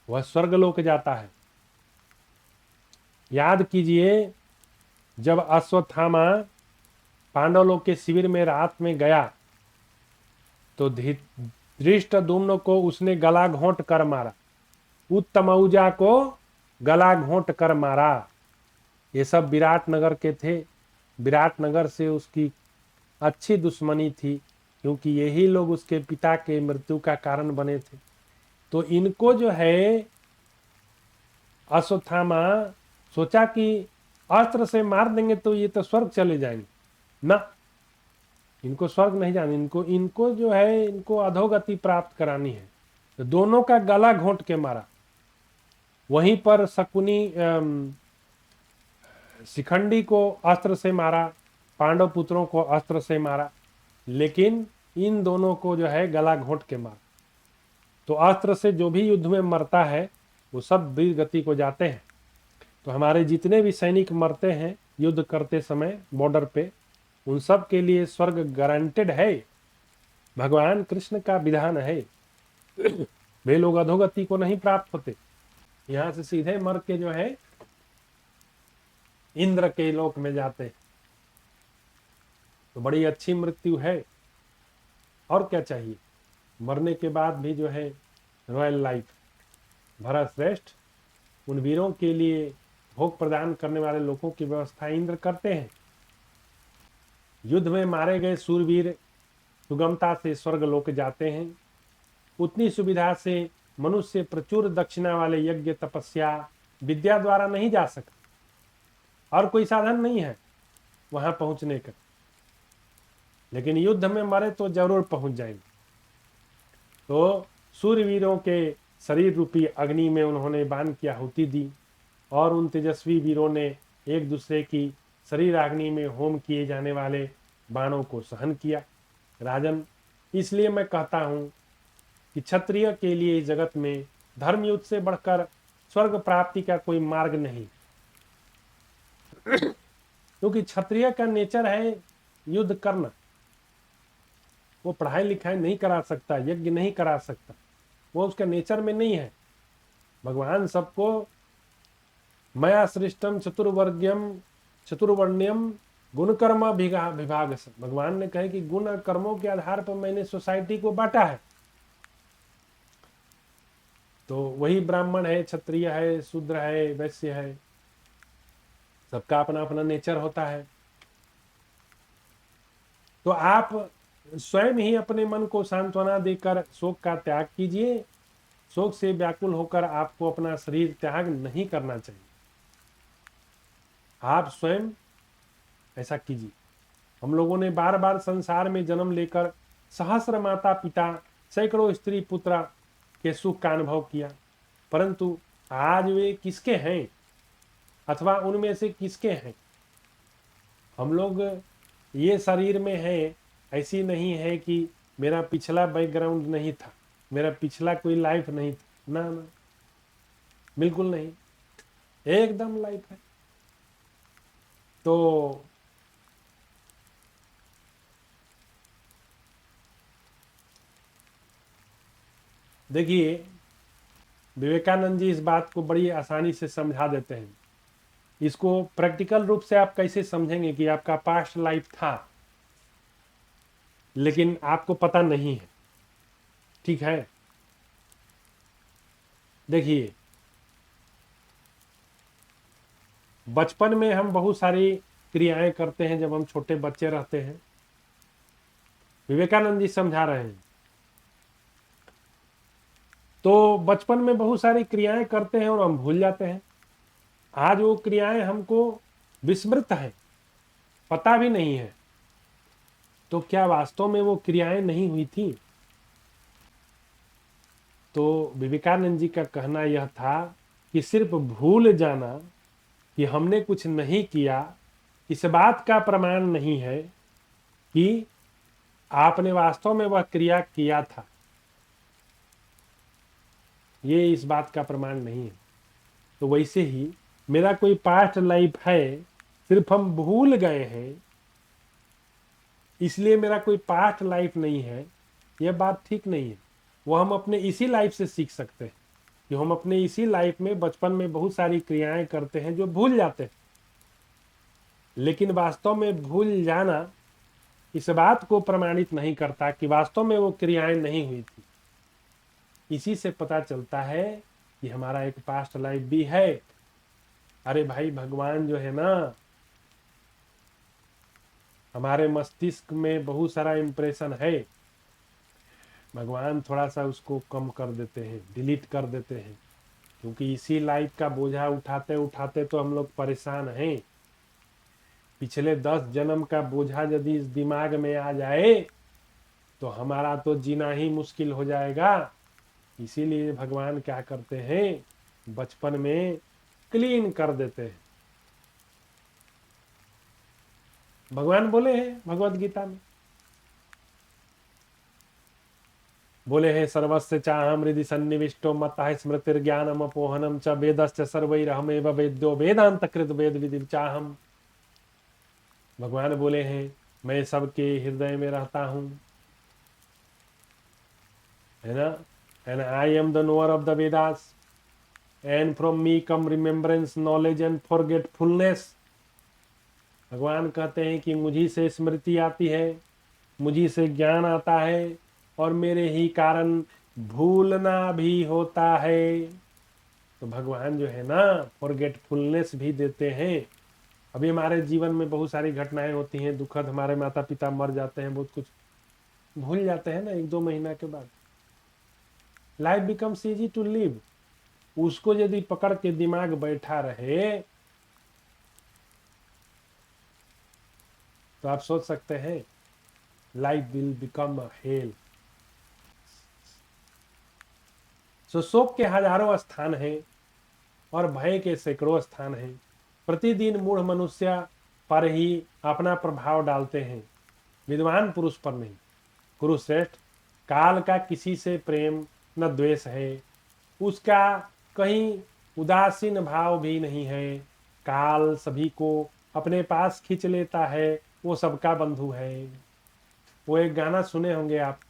वह स्वर्गलोक जाता है। याद कीजिए, जब अश्वत्थामा पांडवों के शिविर में रात में गया तो धृष्टद्युम्न को उसने गला घोंट कर मारा, उत्तमौजा को गला घोंट कर मारा। ये सब विराटनगर के थे। विराटनगर से उसकी अच्छी दुश्मनी थी, क्योंकि यही लोग उसके पिता के मृत्यु का कारण बने थे। तो इनको जो है अश्वत्थामा सोचा कि अस्त्र से मार देंगे तो ये तो स्वर्ग चले जाएंगे ना, इनको स्वर्ग नहीं जाने, इनको जो है इनको अधोगति प्राप्त करानी है। तो दोनों का गला घोंट के मारा। वहीं पर शकुनी शिखंडी को अस्त्र से मारा, पांडव पुत्रों को अस्त्र से मारा, लेकिन इन दोनों को जो है गला घोंट के मारा। तो अस्त्र से जो भी युद्ध में मरता है वो सब वीर गति को जाते हैं। तो हमारे जितने भी सैनिक मरते हैं युद्ध करते समय बॉर्डर पे, उन सब के लिए स्वर्ग गारंटेड है, भगवान कृष्ण का विधान है। वे लोग अधोगति को नहीं प्राप्त होते, यहां से सीधे मर के जो है इंद्र के लोक में जाते हैं। तो बड़ी अच्छी मृत्यु है, और क्या चाहिए। मरने के बाद भी जो है रॉयल लाइफ। भरत श्रेष्ठ, उन वीरों के लिए भोग प्रदान करने वाले लोगों की व्यवस्था इंद्र करते हैं। युद्ध में मारे गए सूरवीर सुगमता से स्वर्ग लोक जाते हैं। उतनी सुविधा से मनुष्य प्रचुर दक्षिणा वाले यज्ञ, तपस्या, विद्या द्वारा नहीं जा सकते, और कोई साधन नहीं है वहां पहुंचने का। लेकिन युद्ध में मरे तो जरूर पहुंच जाएंगे। तो सूरवीरों के शरीर रूपी अग्नि में उन्होंने बाण की आहुति दी, और उन तेजस्वी वीरों ने एक दूसरे की शरीर अग्नि में होम किए जाने वाले बाणों को सहन किया। राजन, इसलिए मैं कहता हूं कि क्षत्रिय के लिए इस जगत में धर्म युद्ध से बढ़कर स्वर्ग प्राप्ति का कोई मार्ग नहीं, क्योंकि क्षत्रिय का नेचर है युद्ध करना। वो पढ़ाई लिखाई नहीं करा सकता, यज्ञ नहीं करा सकता, वो उसका नेचर में नहीं है। भगवान सबको मया सृष्टम चतुर्वर्ण्यम गुण कर्म विभाग से, भगवान ने कहे कि गुण और कर्मों के आधार पर मैंने सोसाइटी को बांटा है। तो वही ब्राह्मण है, क्षत्रिय है, शूद्र है, वैश्य है, सबका अपना अपना नेचर होता है। तो आप स्वयं ही अपने मन को सांत्वना देकर शोक का त्याग कीजिए। शोक से व्याकुल होकर आपको अपना शरीर त्याग नहीं करना चाहिए। आप स्वयं ऐसा कीजिए। हम लोगों ने बार बार संसार में जन्म लेकर सहस्र माता पिता, सैकड़ों स्त्री पुत्र के सुख का अनुभव किया, परंतु आज वे किसके हैं अथवा उनमें से किसके हैं। हम लोग ये शरीर में हैं, ऐसी नहीं है कि मेरा पिछला बैकग्राउंड नहीं था, मेरा पिछला कोई लाइफ नहीं था, ना ना, बिल्कुल नहीं, एकदम लाइफ है। तो देखिए, विवेकानंद जी इस बात को बड़ी आसानी से समझा देते हैं। इसको प्रैक्टिकल रूप से आप कैसे समझेंगे कि आपका पास्ट लाइफ था लेकिन आपको पता नहीं है। ठीक है, देखिए, बचपन में हम बहुत सारी क्रियाएं करते हैं जब हम छोटे बच्चे रहते हैं। विवेकानंद जी समझा रहे हैं। तो बचपन में बहुत सारी क्रियाएं करते हैं और हम भूल जाते हैं। आज वो क्रियाएं हमको विस्मृत है, पता भी नहीं है। तो क्या वास्तव में वो क्रियाएं नहीं हुई थी? तो विवेकानंद जी का कहना यह था कि सिर्फ भूल जाना कि हमने कुछ नहीं किया, इस बात का प्रमाण नहीं है कि आपने वास्तव में वह क्रिया किया था। ये इस बात का प्रमाण नहीं है। तो वैसे ही मेरा कोई पास्ट लाइफ है, सिर्फ हम भूल गए हैं, इसलिए मेरा कोई पास्ट लाइफ नहीं है, यह बात ठीक नहीं है। वो हम अपने इसी लाइफ से सीख सकते हैं कि हम अपने इसी लाइफ में बचपन में बहुत सारी क्रियाएं करते हैं जो भूल जाते हैं। लेकिन वास्तव में भूल जाना इस बात को प्रमाणित नहीं करता कि वास्तव में वो क्रियाएं नहीं हुई थी। इसी से पता चलता है कि हमारा एक पास्ट लाइफ भी है। अरे भाई, भगवान जो है ना, हमारे मस्तिष्क में बहुत सारा इंप्रेशन है, भगवान थोड़ा सा उसको कम कर देते हैं, डिलीट कर देते हैं, क्योंकि इसी लाइफ का बोझा उठाते उठाते तो हम लोग परेशान हैं। पिछले 10 जन्म का बोझा यदि इस दिमाग में आ जाए तो हमारा तो जीना ही मुश्किल हो जाएगा। इसीलिए भगवान क्या करते हैं, बचपन में क्लीन कर देते हैं। भगवान बोले हैं भगवत गीता में, बोले हैं, सर्वस्य चाहम हृदि सन्निविष्टो मत्तः स्मृतिर्ज्ञानम अपोहनम च वेदश्च सर्वैरहमेव वेद्यो वेदांत कृत वेद विधि चाहम। भगवान बोले हैं, मैं सबके हृदय में रहता हूं, है ना, and I am the knower of the Vedas, and from me come remembrance knowledge and forgetfulness. भगवान कहते हैं कि मुझी से स्मृति आती है, मुझी से ज्ञान आता है, और मेरे ही कारण भूलना भी होता है। तो भगवान जो है ना, फॉरगेटफुलनेस भी देते हैं। अभी हमारे जीवन में बहुत सारी घटनाएं होती हैं दुखद, हमारे माता पिता मर जाते हैं, बहुत कुछ भूल जाते हैं ना 1-2 महीना के बाद। Life becomes easy to live. उसको यदि पकड़ के दिमाग बैठा रहे तो आप सोच सकते हैं life will become a hell. So शोक के हजारों स्थान हैं और भय के सैकड़ों स्थान हैं। प्रतिदिन मूढ़ मनुष्य पर ही अपना प्रभाव डालते हैं, विद्वान पुरुष पर नहीं। कुरुश्रेष्ठ, काल का किसी से प्रेम न द्वेष है, उसका कहीं उदासीन भाव भी नहीं है। काल सभी को अपने पास खींच लेता है, वो सबका बंधु है। वो एक गाना सुने होंगे आप,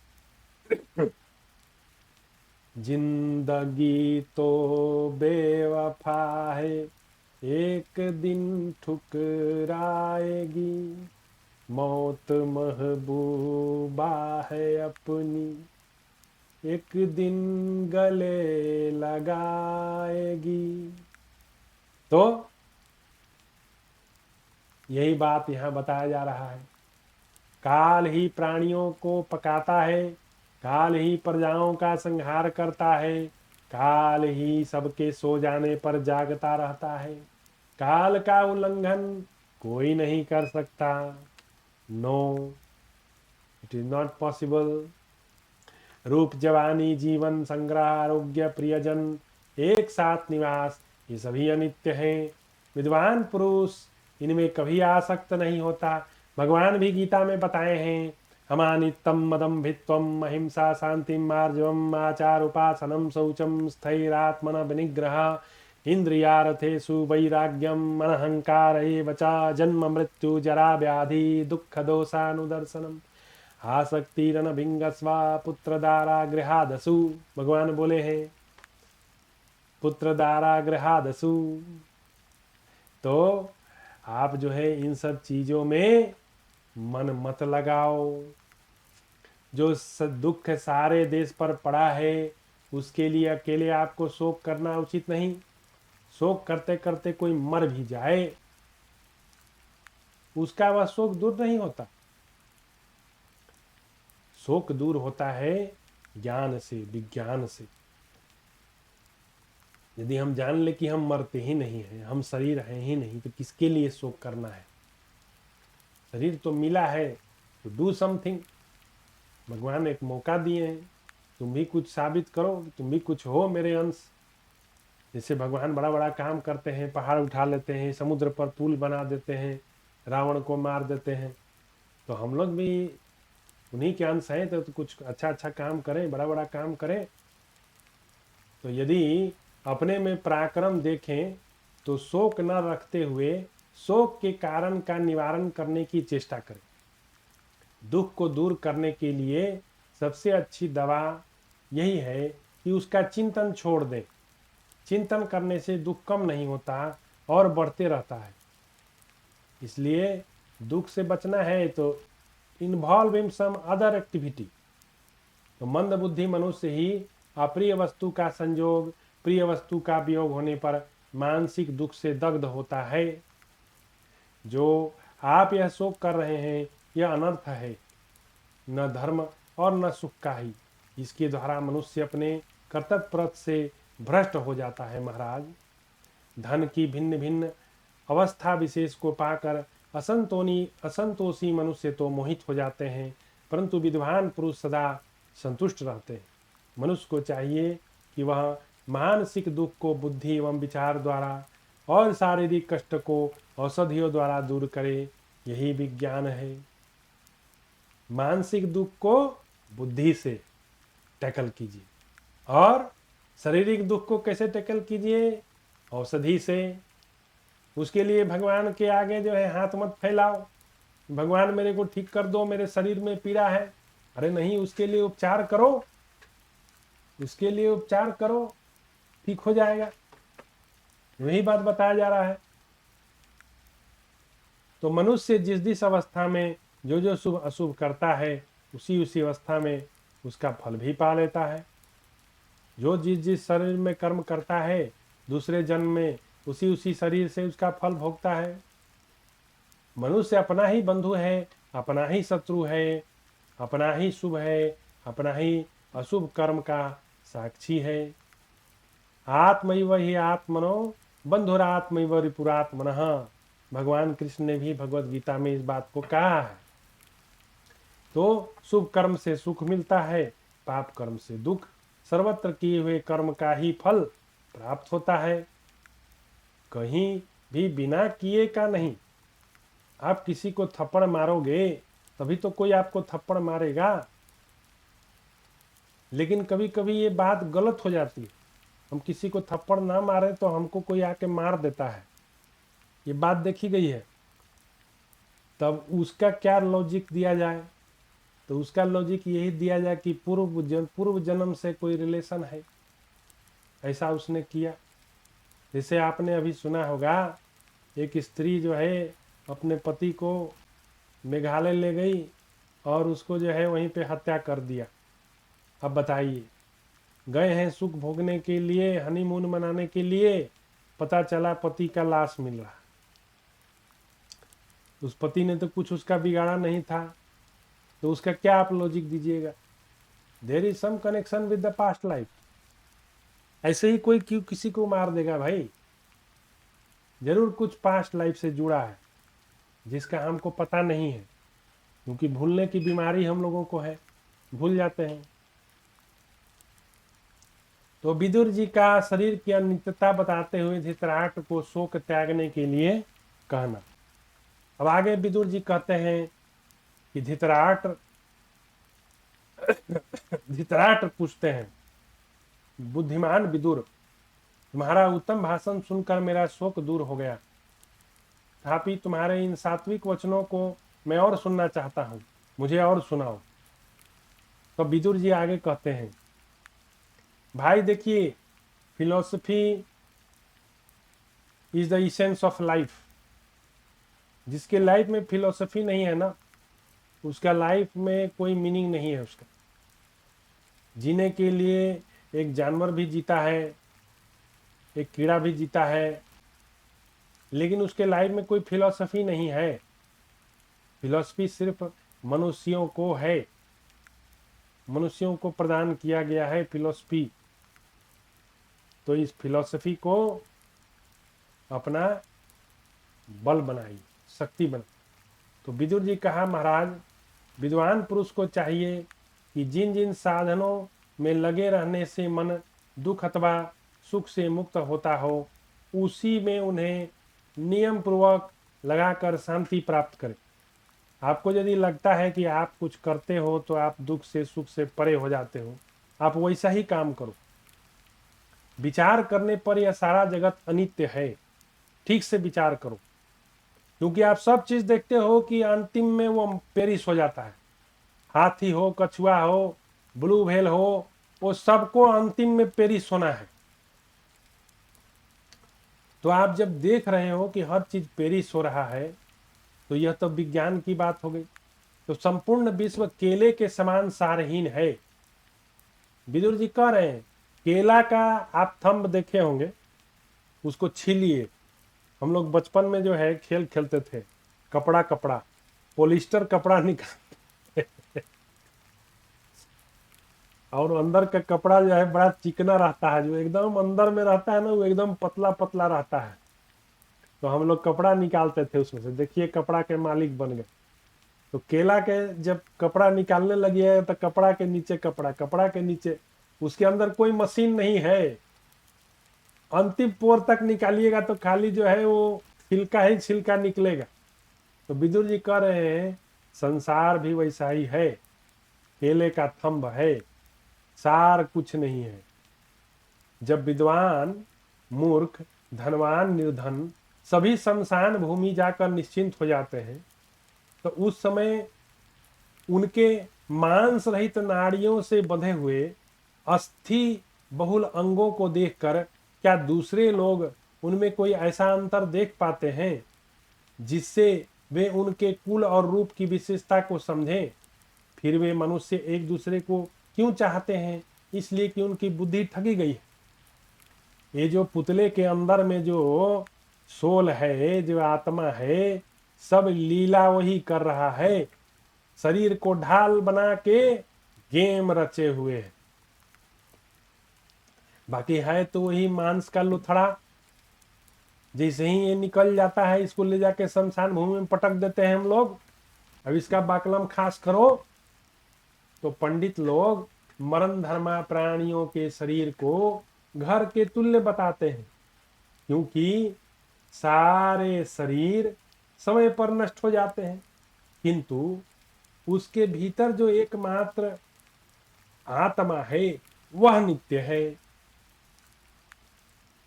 जिंदगी तो बेवफा है, एक दिन ठुकराएगी, मौत महबूबा है अपनी, एक दिन गले लगाएगी। तो यही बात यहां बताया जा रहा है। काल ही प्राणियों को पकाता है, काल ही प्रजाओं का संहार करता है, काल ही सबके सो जाने पर जागता रहता है। काल का उल्लंघन कोई नहीं कर सकता। No, it is not possible. रूप, जवानी, जीवन, संग्रह, आरोग्य, प्रियजन, एक साथ निवास, ये सभी अनित्य हैं। विद्वान पुरुष इनमें कभी आसक्त नहीं होता। भगवान भी गीता में बताए हैं, हमानित्यम मदम भित्वम अहिंसा शांतिम मार्जवम आचार उपासनम शौचम स्थैरात्मन विनिग्रह इंद्रियार्थेषु वैराग्यम अनहंकार एव च जन्म मृत्यु जरा व्याधि दुख दोषानुदर्शनम आसक्तिरन भिंगस्वा पुत्र दारा गृहादसु। भगवान बोले हैं पुत्र दारा गृहादसु। तो आप जो है इन सब चीजों में मन मत लगाओ। जो दुख सारे देश पर पड़ा है उसके लिए अकेले आपको शोक करना उचित नहीं। शोक करते करते कोई मर भी जाए उसका वह शोक दूर नहीं होता। शोक दूर होता है ज्ञान से, विज्ञान से। यदि हम जान ले कि हम मरते ही नहीं हैं, हम शरीर हैं ही नहीं, तो किसके लिए शोक करना है। शरीर तो मिला है तो डू समथिंग। भगवान एक मौका दिए हैं, तुम भी कुछ साबित करो, तुम भी कुछ हो मेरे अंश। जैसे भगवान बड़ा बड़ा काम करते हैं, पहाड़ उठा लेते हैं, समुद्र पर पुल बना देते हैं, रावण को मार देते हैं, तो हम लोग भी उन्हीं के अंश हैं। तो कुछ अच्छा अच्छा काम करें, बड़ा बड़ा काम करें। तो यदि अपने में पराक्रम देखें तो शोक न रखते हुए शोक के कारण का निवारण करने की चेष्टा करें। दुख को दूर करने के लिए सबसे अच्छी दवा यही है कि उसका चिंतन छोड़ दें। चिंतन करने से दुख कम नहीं होता और बढ़ते रहता है। इसलिए दुख से बचना है तो involve in some other activity. तो मंद बुद्धि मनुष्य ही अप्रिय वस्तु का संयोग, प्रिय वस्तु का वियोग होने पर मानसिक दुख से दग्ध होता है। जो आप यह शोक कर रहे हैं यह अनर्थ है, न धर्म और न सुख का ही। इसके द्वारा मनुष्य अपने कर्तव्य पथ से भ्रष्ट हो जाता है। महाराज, धन की भिन्न भिन्न अवस्था विशेष को पाकर असंतोषी मनुष्य तो मोहित हो जाते हैं, परंतु विद्वान पुरुष सदा संतुष्ट रहते हैं। मनुष्य को चाहिए कि वह मानसिक दुख को बुद्धि एवं विचार द्वारा और शारीरिक कष्ट को औषधियों द्वारा दूर करे। यही विज्ञान है। मानसिक दुख को बुद्धि से टैकल कीजिए और शारीरिक दुख को कैसे टैकल कीजिए? औषधि से। उसके लिए भगवान के आगे जो है हाथ मत फैलाओ, भगवान मेरे को ठीक कर दो, मेरे शरीर में पीड़ा है। अरे नहीं, उसके लिए उपचार करो, उसके लिए उपचार करो, ठीक हो जाएगा। वही बात बताया जा रहा है। तो मनुष्य जिस जिस अवस्था में जो जो शुभ अशुभ करता है उसी उसी अवस्था में उसका फल भी पा लेता है। जो जिस जिस शरीर में कर्म करता है दूसरे जन्म में उसी उसी शरीर से उसका फल भोगता है। मनुष्य अपना ही बंधु है, अपना ही शत्रु है, अपना ही शुभ है, अपना ही अशुभ कर्म का साक्षी है। आत्मैव ही आत्मनो बंधुरात्मैव रिपुरात्मनः। भगवान कृष्ण ने भी भगवत गीता में इस बात को कहा है। तो शुभ कर्म से सुख मिलता है, पाप कर्म से दुख। सर्वत्र किए हुए कर्म का ही फल प्राप्त होता है, कहीं भी बिना किए का नहीं। आप किसी को थप्पड़ मारोगे तभी तो कोई आपको थप्पड़ मारेगा। लेकिन कभी कभी ये बात गलत हो जाती है, हम किसी को थप्पड़ ना मारे तो हमको कोई आके मार देता है, ये बात देखी गई है। तब उसका क्या लॉजिक दिया जाए? तो उसका लॉजिक यही दिया जाए कि पूर्व जन्म से कोई रिलेशन है, ऐसा उसने किया। जैसे आपने अभी सुना होगा, एक स्त्री जो है अपने पति को मेघालय ले गई और उसको जो है वहीं पे हत्या कर दिया। अब बताइए, गए हैं सुख भोगने के लिए, हनीमून मनाने के लिए, पता चला पति का लाश मिल रहा। उस पति ने तो कुछ उसका बिगाड़ा नहीं था, तो उसका क्या आप लॉजिक दीजिएगा? There is some connection with the past life. ऐसे ही कोई क्यों किसी को मार देगा भाई? जरूर कुछ पास्ट लाइफ से जुड़ा है जिसका हमको पता नहीं है, क्योंकि भूलने की बीमारी हम लोगों को है, भूल जाते हैं। तो विदुर जी का शरीर की अनित्यता बताते हुए धृतराष्ट्र को शोक त्यागने के लिए कहना। अब आगे विदुर जी कहते हैं कि धृतराष्ट्र धृतराष्ट्र पूछते हैं, बुद्धिमान विदुर, तुम्हारा उत्तम भाषण सुनकर मेरा शोक दूर हो गया, तथापि तुम्हारे इन सात्विक वचनों को मैं और सुनना चाहता हूं, मुझे और सुनाओ। तो विदुर जी आगे कहते हैं, भाई देखिए, philosophy is the essence of life. जिसके लाइफ में फिलोसफी नहीं है ना, उसका लाइफ में कोई मीनिंग नहीं है। उसका जीने के लिए एक जानवर भी जीता है, एक कीड़ा भी जीता है, लेकिन उसके लाइफ में कोई फिलोसफी नहीं है। फिलोसफी सिर्फ मनुष्यों को है, मनुष्यों को प्रदान किया गया है फिलोसफी। तो इस फिलोसफी को अपना बल बनाई, शक्ति बना। तो विदुर जी कहा, महाराज, विद्वान पुरुष को चाहिए कि जिन जिन साधनों में लगे रहने से मन दुख अथवा सुख से मुक्त होता हो, उसी में उन्हें नियम पूर्वक लगाकर शांति प्राप्त करें। आपको यदि लगता है कि आप कुछ करते हो तो आप दुख से सुख से परे हो जाते हो, आप वैसा ही काम करो। विचार करने पर यह सारा जगत अनित्य है, ठीक से विचार करो, क्योंकि आप सब चीज देखते हो कि अंतिम में वो पेरिश हो जाता है। हाथी हो, कछुआ हो, ब्लू व्हेल हो, वो सबको अंतिम में पेरिश होना है। तो आप जब देख रहे हो कि हर चीज पेरिश हो रहा है, तो यह तो विज्ञान की बात हो गई। तो संपूर्ण विश्व केले के समान सारहीन है। विदुर जी कह रहे हैं, केला का आप थंब देखे होंगे, उसको छीलिए। हम लोग बचपन में जो है खेल खेलते थे, कपड़ा कपड़ा, पॉलिस्टर कपड़ा निकाल और अंदर का कपड़ा जो है बड़ा चिकना रहता है, जो एकदम अंदर में रहता है ना, वो एकदम पतला पतला रहता है। तो हम लोग कपड़ा निकालते थे उसमें से, देखिए कपड़ा के मालिक बन गए। तो केला के जब कपड़ा निकालने लगे तो कपड़ा के नीचे कपड़ा, कपड़ा के नीचे, उसके अंदर कोई मशीन नहीं है। अंतिम पोर तक निकालिएगा तो खाली जो है वो छिलका ही छिलका निकलेगा। तो विदुर जी कह रहे हैं, संसार भी वैसा ही है, केले का थंब है, सार कुछ नहीं है। जब विद्वान मूर्ख, धनवान निर्धन सभी शमशान भूमि जाकर निश्चिंत हो जाते हैं, तो उस समय उनके मांस रहित नाड़ियों से बंधे हुए अस्थि बहुल अंगों को देखकर क्या दूसरे लोग उनमें कोई ऐसा अंतर देख पाते हैं जिससे वे उनके कुल और रूप की विशेषता को समझें? फिर वे मनुष्य एक दूसरे को क्यों चाहते हैं? इसलिए कि उनकी बुद्धि ठगी गई है। ये जो पुतले के अंदर में जो सोल है, जो आत्मा है, सब लीला वही कर रहा है, शरीर को ढाल बना के गेम रचे हुए है। बाकी है तो वही मांस का लुथड़ा। जैसे ही ये निकल जाता है, इसको ले जाके शमशान भूमि में पटक देते हैं हम लोग। अब इसका बाकलम खास करो तो पंडित लोग मरण धर्मा प्राणियों के शरीर को घर के तुल्य बताते हैं, क्योंकि सारे शरीर समय पर नष्ट हो जाते हैं, किंतु उसके भीतर जो एकमात्र आत्मा है वह नित्य है।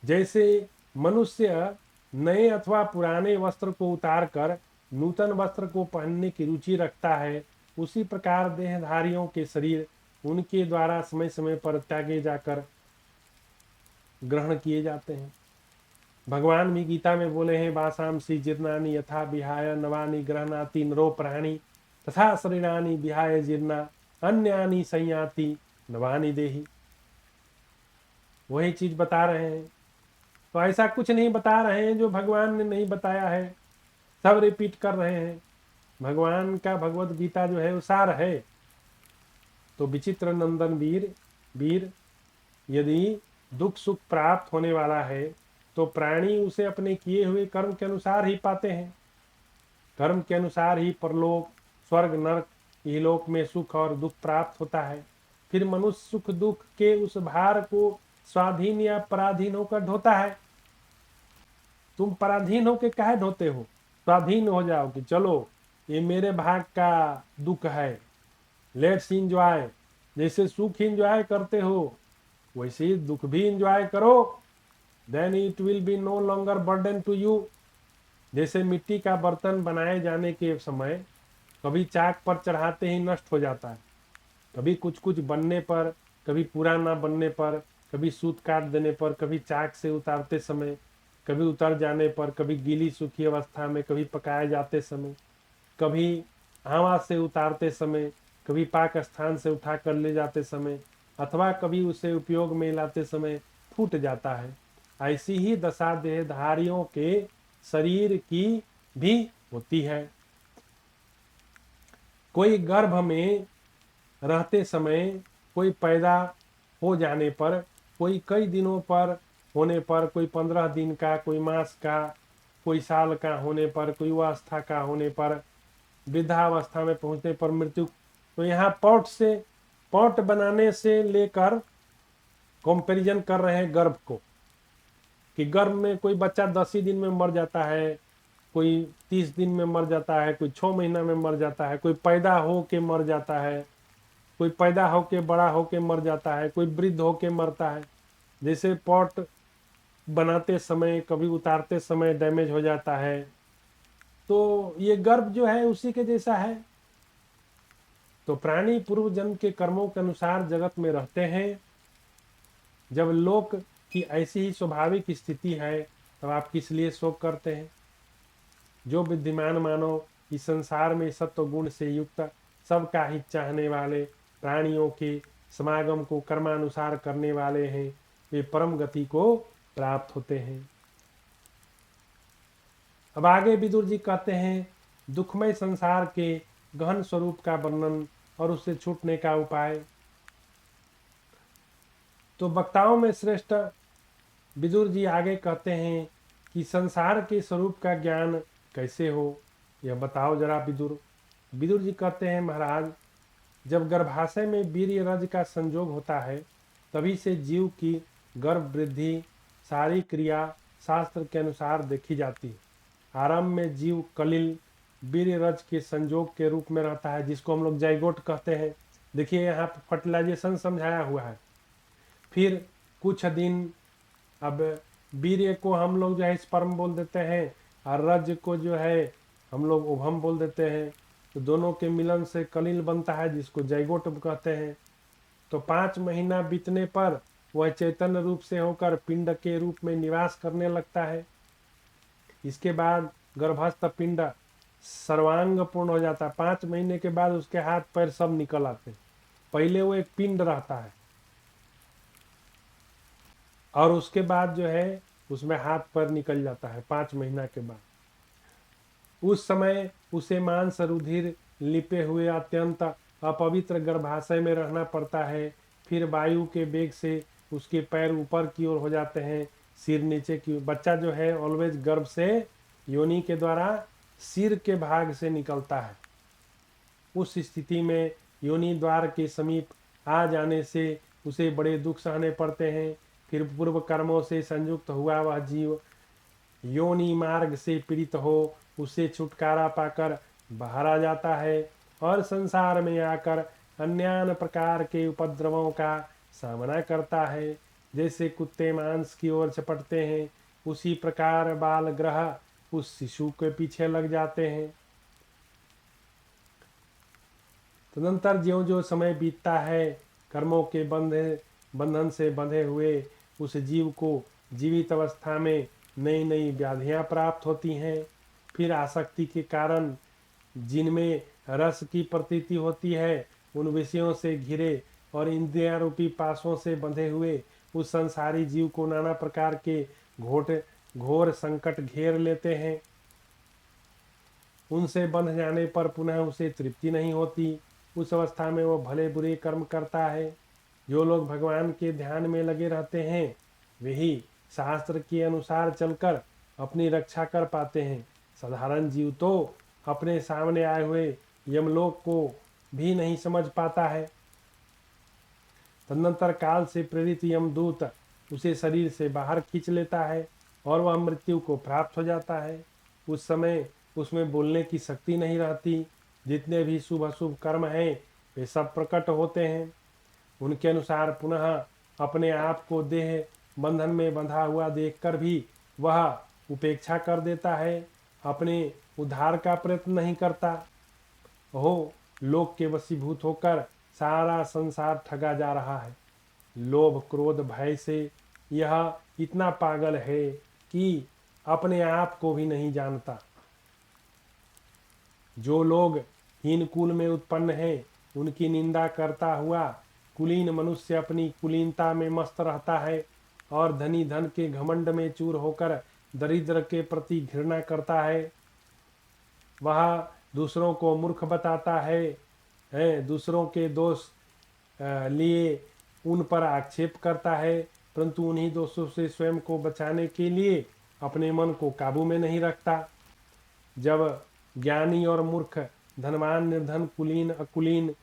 जैसे मनुष्य नए अथवा पुराने वस्त्र को उतारकर नूतन वस्त्र को पहनने की रुचि रखता है, उसी प्रकार देहधारियों के शरीर उनके द्वारा समय समय पर त्यागे जाकर ग्रहण किए जाते हैं। भगवान भी गीता में बोले हैं, वासांसी जीर्णानि यथा विहाय नवानि ग्रहणाति नरो प्राणी तथा शरीरानि विहाय जीर्णा अन्यानि संयाति नवानि देहि। वही चीज बता रहे हैं। तो ऐसा कुछ नहीं बता रहे हैं जो भगवान ने नहीं बताया है, सब रिपीट कर रहे हैं। भगवान का भगवत गीता जो है वो सार है। तो विचित्र नंदन वीर यदि दुख सुख प्राप्त होने वाला है तो प्राणी उसे अपने किए हुए कर्म के अनुसार ही पाते हैं। कर्म के अनुसार ही परलोक, स्वर्ग, नरक, इहलोक में सुख और दुख प्राप्त होता है। फिर मनुष्य सुख दुख के उस भार को स्वाधीन या पराधीन होकर ढोता है। तुम पराधीन होके काहे ढोते हो? स्वाधीन हो जाओ कि चलो ये मेरे भाग का दुख है, लेट्स इंजॉय। जैसे सुख इंजॉय करते हो वैसे ही दुख भी इंजॉय करो, then it will be no longer burden to you. जैसे मिट्टी का बर्तन बनाए जाने के समय कभी चाक पर चढ़ाते ही नष्ट हो जाता है, कभी कुछ कुछ बनने पर, कभी पूरा ना बनने पर, कभी सूत काट देने पर, कभी चाक से उतारते समय, कभी उतर जाने पर, कभी गीली सूखी अवस्था में, कभी पकाए जाते समय, कभी हवा से उतारते समय, कभी पाक स्थान से उठा कर ले जाते समय, अथवा कभी उसे उपयोग में लाते समय फूट जाता है। ऐसी ही दशा देहधारियों के शरीर की भी होती है। कोई गर्भ में रहते समय, कोई पैदा हो जाने पर, कोई कई दिनों पर होने पर, कोई 15 दिन का, कोई मास का, कोई साल का होने पर, कोई अवस्था का होने पर, वृद्धावस्था में पहुंचने पर मृत्यु। तो यहाँ पॉट बनाने से लेकर कंपैरिजन कर रहे हैं गर्भ को, कि गर्भ में कोई बच्चा 10 ही दिन में मर जाता है, कोई 30 दिन में मर जाता है, कोई 6 महीना में मर जाता है, कोई पैदा हो के मर जाता है, कोई पैदा होके बड़ा होके मर जाता है, कोई वृद्ध होके मरता है। जैसे पॉट बनाते समय कभी उतारते समय डैमेज हो जाता है, तो ये गर्भ जो है उसी के जैसा है। तो प्राणी पूर्व जन्म के कर्मों के अनुसार जगत में रहते हैं। जब लोक की ऐसी ही स्वाभाविक स्थिति है तब आप किस लिए शोक करते हैं? जो विद्यमान मानव इस संसार में सत्व गुण से युक्त सबका हित चाहने वाले प्राणियों के समागम को कर्मानुसार करने वाले हैं, वे परम गति को प्राप्त होते हैं। अब आगे विदुर जी कहते हैं दुखमय संसार के गहन स्वरूप का वर्णन और उससे छूटने का उपाय। तो वक्ताओं में श्रेष्ठ विदुर जी आगे कहते हैं कि संसार के स्वरूप का ज्ञान कैसे हो, यह बताओ जरा विदुर। विदुर जी कहते हैं महाराज, जब गर्भाशय में वीर्य रज का संयोग होता है तभी से जीव की गर्भ वृद्धि सारी क्रिया शास्त्र के अनुसार देखी जाती है। आरंभ में जीव कलिल वीर्य रज के संयोग के रूप में रहता है, जिसको हम लोग जाइगोट कहते हैं। देखिए यहाँ फर्टिलाइजेशन समझाया हुआ है। फिर कुछ दिन, अब वीर्य को हम लोग जो है स्पर्म बोल देते हैं और रज को जो है हम लोग ओवम बोल देते हैं। तो दोनों के मिलन से कलिल बनता है, जिसको जाइगोट कहते हैं। तो 5 महीना बीतने पर वह चैतन्य रूप से होकर पिंड के रूप में निवास करने लगता है। इसके बाद गर्भस्थ पिंड सर्वांग पूर्ण हो जाता है। 5 महीने के बाद उसके हाथ पैर सब निकल आते हैं। पहले वो एक पिंड रहता है और उसके बाद जो है उसमें हाथ पैर निकल जाता है 5 महीना के बाद। उस समय उसे मांस रुधिर लिपे हुए अत्यंत अपवित्र गर्भाशय में रहना पड़ता है। फिर वायु के वेग से उसके पैर ऊपर की ओर हो जाते हैं, सिर नीचे की। बच्चा जो है ऑलवेज गर्भ से योनि के द्वारा सिर के भाग से निकलता है। उस स्थिति में योनि द्वार के समीप आ जाने से उसे बड़े दुख सहने पड़ते हैं। फिर पूर्व कर्मों से संयुक्त हुआ वह जीव योनि मार्ग से पीड़ित हो उसे छुटकारा पाकर बाहर आ जाता है और संसार में आकर अन्य प्रकार के उपद्रवों का सामना करता है। जैसे कुत्ते मांस की ओर चपटते हैं, उसी प्रकार बाल ग्रह उस शिशु के पीछे लग जाते हैं। तदंतर ज्यों ज्यों समय बीतता है, कर्मों के बंधन से बंधे हुए उस जीव को जीवित अवस्था में नई नई व्याधियां प्राप्त होती हैं। फिर आसक्ति के कारण जिनमें रस की प्रतीति होती है, उन विषयों से घिरे और इंद्रिया रूपी पासों से बंधे हुए उस संसारी जीव को नाना प्रकार के घोर संकट घेर लेते हैं। उनसे बंध जाने पर पुनः उसे तृप्ति नहीं होती। उस अवस्था में वो भले बुरे कर्म करता है। जो लोग भगवान के ध्यान में लगे रहते हैं वही शास्त्र के अनुसार चलकर अपनी रक्षा कर पाते हैं। साधारण जीव तो अपने सामने आए हुए यमलोक को भी नहीं समझ पाता है। तदनंतर काल से प्रेरित यमदूत उसे शरीर से बाहर खींच लेता है और वह मृत्यु को प्राप्त हो जाता है। उस समय उसमें बोलने की शक्ति नहीं रहती। जितने भी शुभ अशुभ कर्म हैं वे सब प्रकट होते हैं। उनके अनुसार पुनः अपने आप को देह बंधन में बंधा हुआ देखकर भी वह उपेक्षा कर देता है, अपने उद्धार का प्रयत्न नहीं करता। हो लोक के वशीभूत होकर सारा संसार ठगा जा रहा है। लोभ क्रोध भय से यह इतना पागल है कि अपने आप को भी नहीं जानता। जो लोग हीन कुल में उत्पन्न हैं उनकी निंदा करता हुआ कुलीन मनुष्य अपनी कुलीनता में मस्त रहता है और धनी धन के घमंड में चूर होकर दरिद्र के प्रति घृणा करता है। वह दूसरों को मूर्ख बताता है, दूसरों के दोष लिए उन पर आक्षेप करता है, परंतु उन्हीं दोषों से स्वयं को बचाने के लिए अपने मन को काबू में नहीं रखता। जब ज्ञानी और मूर्ख, धनवान निर्धन, कुलीन अकुलीन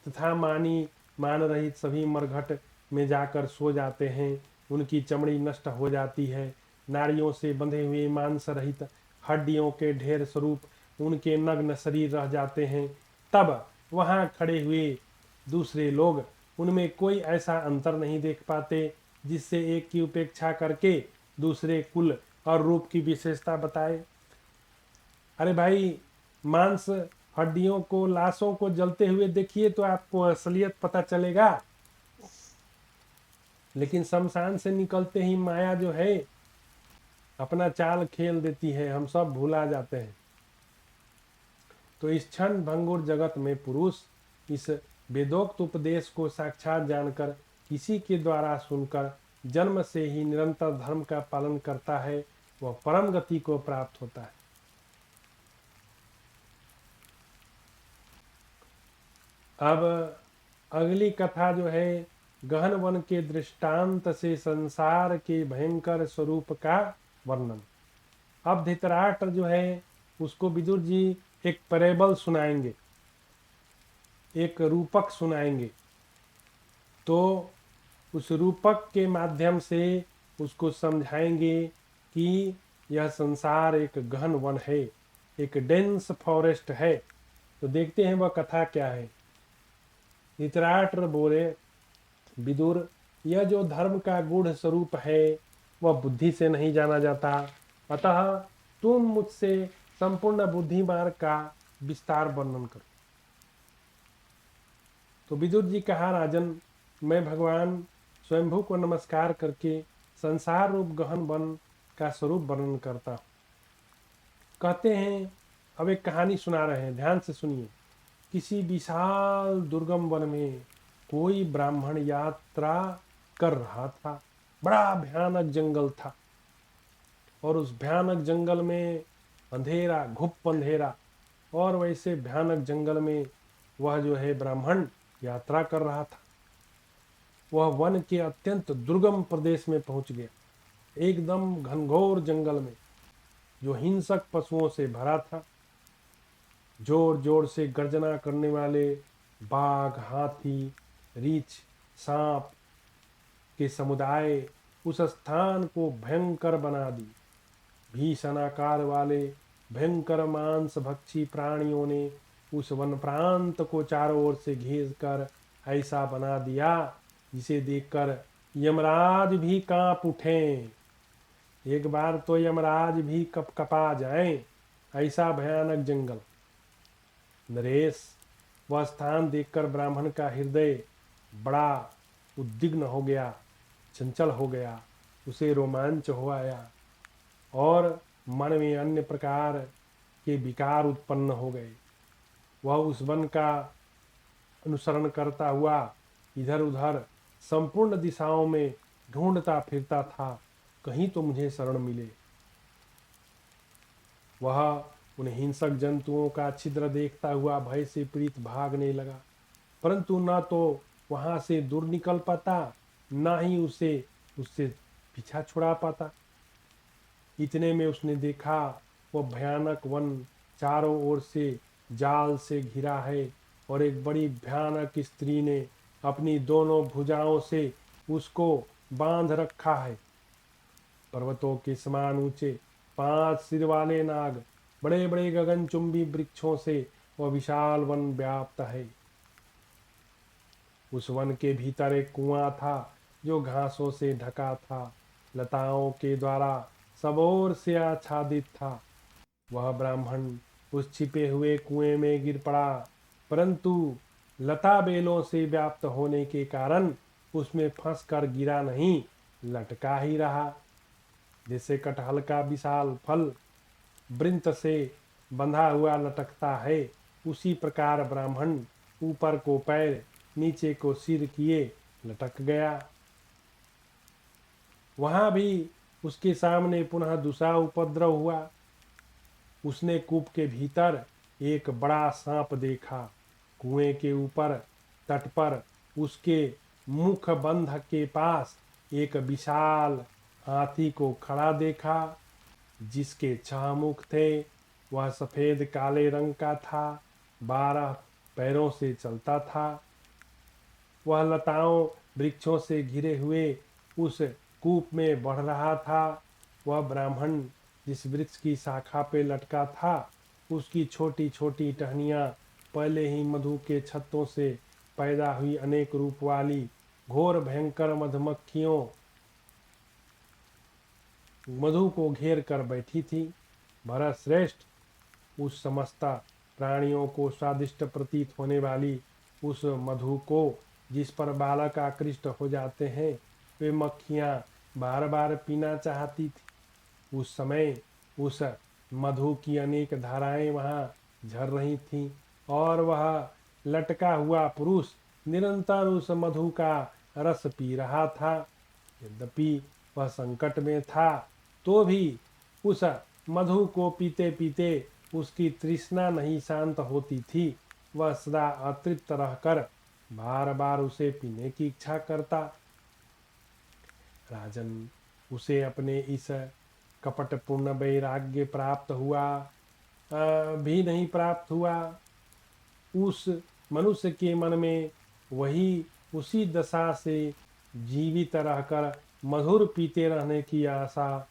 तथा मानी मान रहित सभी मरघट में जाकर सो जाते हैं, उनकी चमड़ी नष्ट हो जाती है, नाड़ियों से बंधे हुए मांस रहित हड्डियों के ढेर स्वरूप उनके नग्न शरीर रह जाते हैं, तब वहां खड़े हुए दूसरे लोग उनमें कोई ऐसा अंतर नहीं देख पाते जिससे एक की उपेक्षा करके दूसरे कुल और रूप की विशेषता बताए। अरे भाई, मांस हड्डियों को, लाशों को जलते हुए देखिए तो आपको असलियत पता चलेगा, लेकिन शमशान से निकलते ही माया जो है अपना चाल खेल देती है, हम सब भूला जाते हैं। तो इस क्षण भंगुर जगत में पुरुष इस वेदोक्त उपदेश को साक्षात जानकर, किसी के द्वारा सुनकर, जन्म से ही निरंतर धर्म का पालन करता है, वह परम गति को प्राप्त होता है। अब अगली कथा जो है, गहन वन के दृष्टांत से संसार के भयंकर स्वरूप का वर्णन। अब धृतराष्ट्र जो है उसको विदुर जी एक पैरेबल सुनाएंगे, एक रूपक सुनाएंगे। तो उस रूपक के माध्यम से उसको समझाएंगे कि यह संसार एक गहन वन है, एक डेंस फॉरेस्ट है। तो देखते हैं वह कथा क्या है। धृतराष्ट्र बोले, विदुर, यह जो धर्म का गूढ़ स्वरूप है वह बुद्धि से नहीं जाना जाता, अतः तुम मुझसे संपूर्ण बुद्धि मार्ग का विस्तार वर्णन करो। तो विदुर जी कहा, राजन, मैं भगवान स्वयंभू को नमस्कार करके संसार रूप गहन वन का स्वरूप वर्णन करता हूँ। कहते हैं, अब एक कहानी सुना रहे हैं, ध्यान से सुनिए। किसी विशाल दुर्गम वन में कोई ब्राह्मण यात्रा कर रहा था। बड़ा भयानक जंगल था और उस भयानक जंगल में अंधेरा, घुप अंधेरा, और वैसे भयानक जंगल में वह जो है ब्राह्मण यात्रा कर रहा था। वह वन के अत्यंत दुर्गम प्रदेश में पहुंच गया, एकदम घनघोर जंगल में, जो हिंसक पशुओं से भरा था। जोर जोर से गर्जना करने वाले बाघ, हाथी, रीछ, सांप के समुदाय उस स्थान को भयंकर बना दी। भीषण आकार वाले भयंकर मांस भक्षी प्राणियों ने उस वन प्रांत को चारों ओर से घेर कर ऐसा बना दिया जिसे देखकर यमराज भी कांप उठे। एक बार तो यमराज भी कपकपा जाएं, ऐसा भयानक जंगल। नरेश, वह स्थान देखकर ब्राह्मण का हृदय बड़ा उद्विग्न हो गया, चंचल हो गया, उसे रोमांच हो आया और मन में अन्य प्रकार के विकार उत्पन्न हो गए। वह उस वन का अनुसरण करता हुआ इधर उधर संपूर्ण दिशाओं में ढूंढता फिरता था, कहीं तो मुझे शरण मिले। वह उन हिंसक जंतुओं का छिद्र देखता हुआ भय से पीड़ित भागने लगा, परंतु न तो वहां से दूर निकल पाता, न ही उससे पीछा छुड़ा पाता। इतने में उसने देखा वह भयानक वन चारों ओर से जाल से घिरा है और एक बड़ी भयानक स्त्री ने अपनी दोनों भुजाओं से उसको बांध रखा है। पर्वतों के समान ऊंचे 5 सिर वाले नाग, बड़े बड़े गगनचुंबी वृक्षों से वह विशाल वन व्याप्त है। उस वन के भीतर एक कुआं था जो घासों से ढका था, लताओं के द्वारा सब ओर से आच्छादित था। वह ब्राह्मण उस छिपे हुए कुएं में गिर पड़ा, परंतु लता बेलों से व्याप्त होने के कारण उसमें फंस कर गिरा नहीं, लटका ही रहा। जैसे कटहल का विशाल फल वृंत से बंधा हुआ लटकता है, उसी प्रकार ब्राह्मण ऊपर को पैर नीचे को सिर किए लटक गया। वहां भी उसके सामने पुनः दूसरा उपद्रव हुआ। उसने कूप के भीतर एक बड़ा सांप देखा। कुएं के ऊपर तट पर उसके मुख बंध के पास एक विशाल हाथी को खड़ा देखा, जिसके 6 मुख थे। वह सफेद काले रंग का था, 12 पैरों से चलता था। वह लताओं वृक्षों से घिरे हुए उस कूप में बढ़ रहा था। वह ब्राह्मण जिस वृक्ष की शाखा पे लटका था, उसकी छोटी छोटी टहनियां पहले ही मधु के छत्तों से पैदा हुई अनेक रूप वाली घोर भयंकर मधुमक्खियों मधु को घेर कर बैठी थी। भरत श्रेष्ठ, उस समस्त प्राणियों को स्वादिष्ट प्रतीत होने वाली उस मधु को जिस पर बालक आकृष्ट हो जाते हैं, वे मक्खियां बार बार पीना चाहती थी। उस समय उस मधु की अनेक धाराएं वहां झर रही थीं और वह लटका हुआ पुरुष निरंतर उस मधु का रस पी रहा था। यद्यपि वह संकट में था, तो भी उस मधु को पीते पीते उसकी तृष्णा नहीं शांत होती थी। वह सदा अतृप्त रहकर बार बार उसे पीने की इच्छा करता। राजन, उसे अपने इस कपटपूर्ण वैराग्य प्राप्त हुआ भी नहीं प्राप्त हुआ। उस मनुष्य के मन में वही उसी दशा से जीवित रहकर मधुर पीते रहने की आशा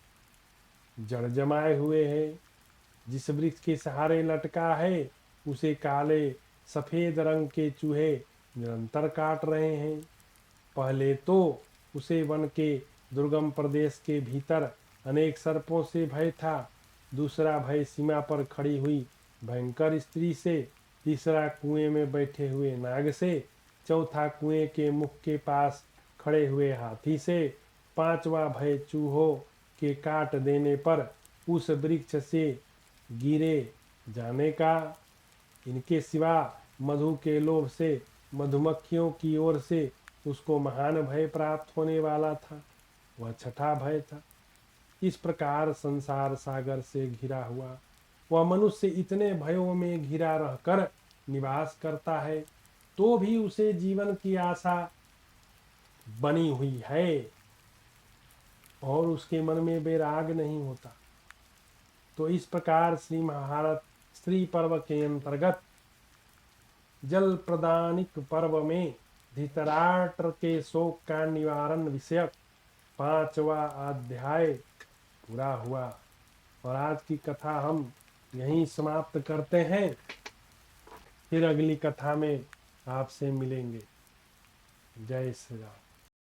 जड़ जमाए हुए है। जिस वृक्ष के सहारे लटका है, उसे काले सफेद रंग के चूहे निरंतर काट रहे हैं। पहले तो उसे वन के दुर्गम प्रदेश के भीतर अनेक सर्पों से भय था, दूसरा भय सीमा पर खड़ी हुई भयंकर स्त्री से, तीसरा कुएं में बैठे हुए नाग से, चौथा कुएं के मुख के पास खड़े हुए हाथी से, पांचवा भय चूहों के काट देने पर उस वृक्ष से गिरे जाने का। इनके सिवा मधु के लोभ से मधुमक्खियों की ओर से उसको महान भय प्राप्त होने वाला था, वह छठा भय था। इस प्रकार संसार सागर से घिरा हुआ वह मनुष्य इतने भयों में घिरा रहकर निवास करता है, तो भी उसे जीवन की आशा बनी हुई है और उसके मन में वैराग नहीं होता। तो इस प्रकार श्री महाभारत स्त्री पर्व के अंतर्गत जल प्रदानिक पर्व में धृतराष्ट्र के शोक का निवारण विषयक 5वां अध्याय पूरा हुआ। और आज की कथा हम यहीं समाप्त करते हैं। फिर अगली कथा में आपसे मिलेंगे। जय श्री राम।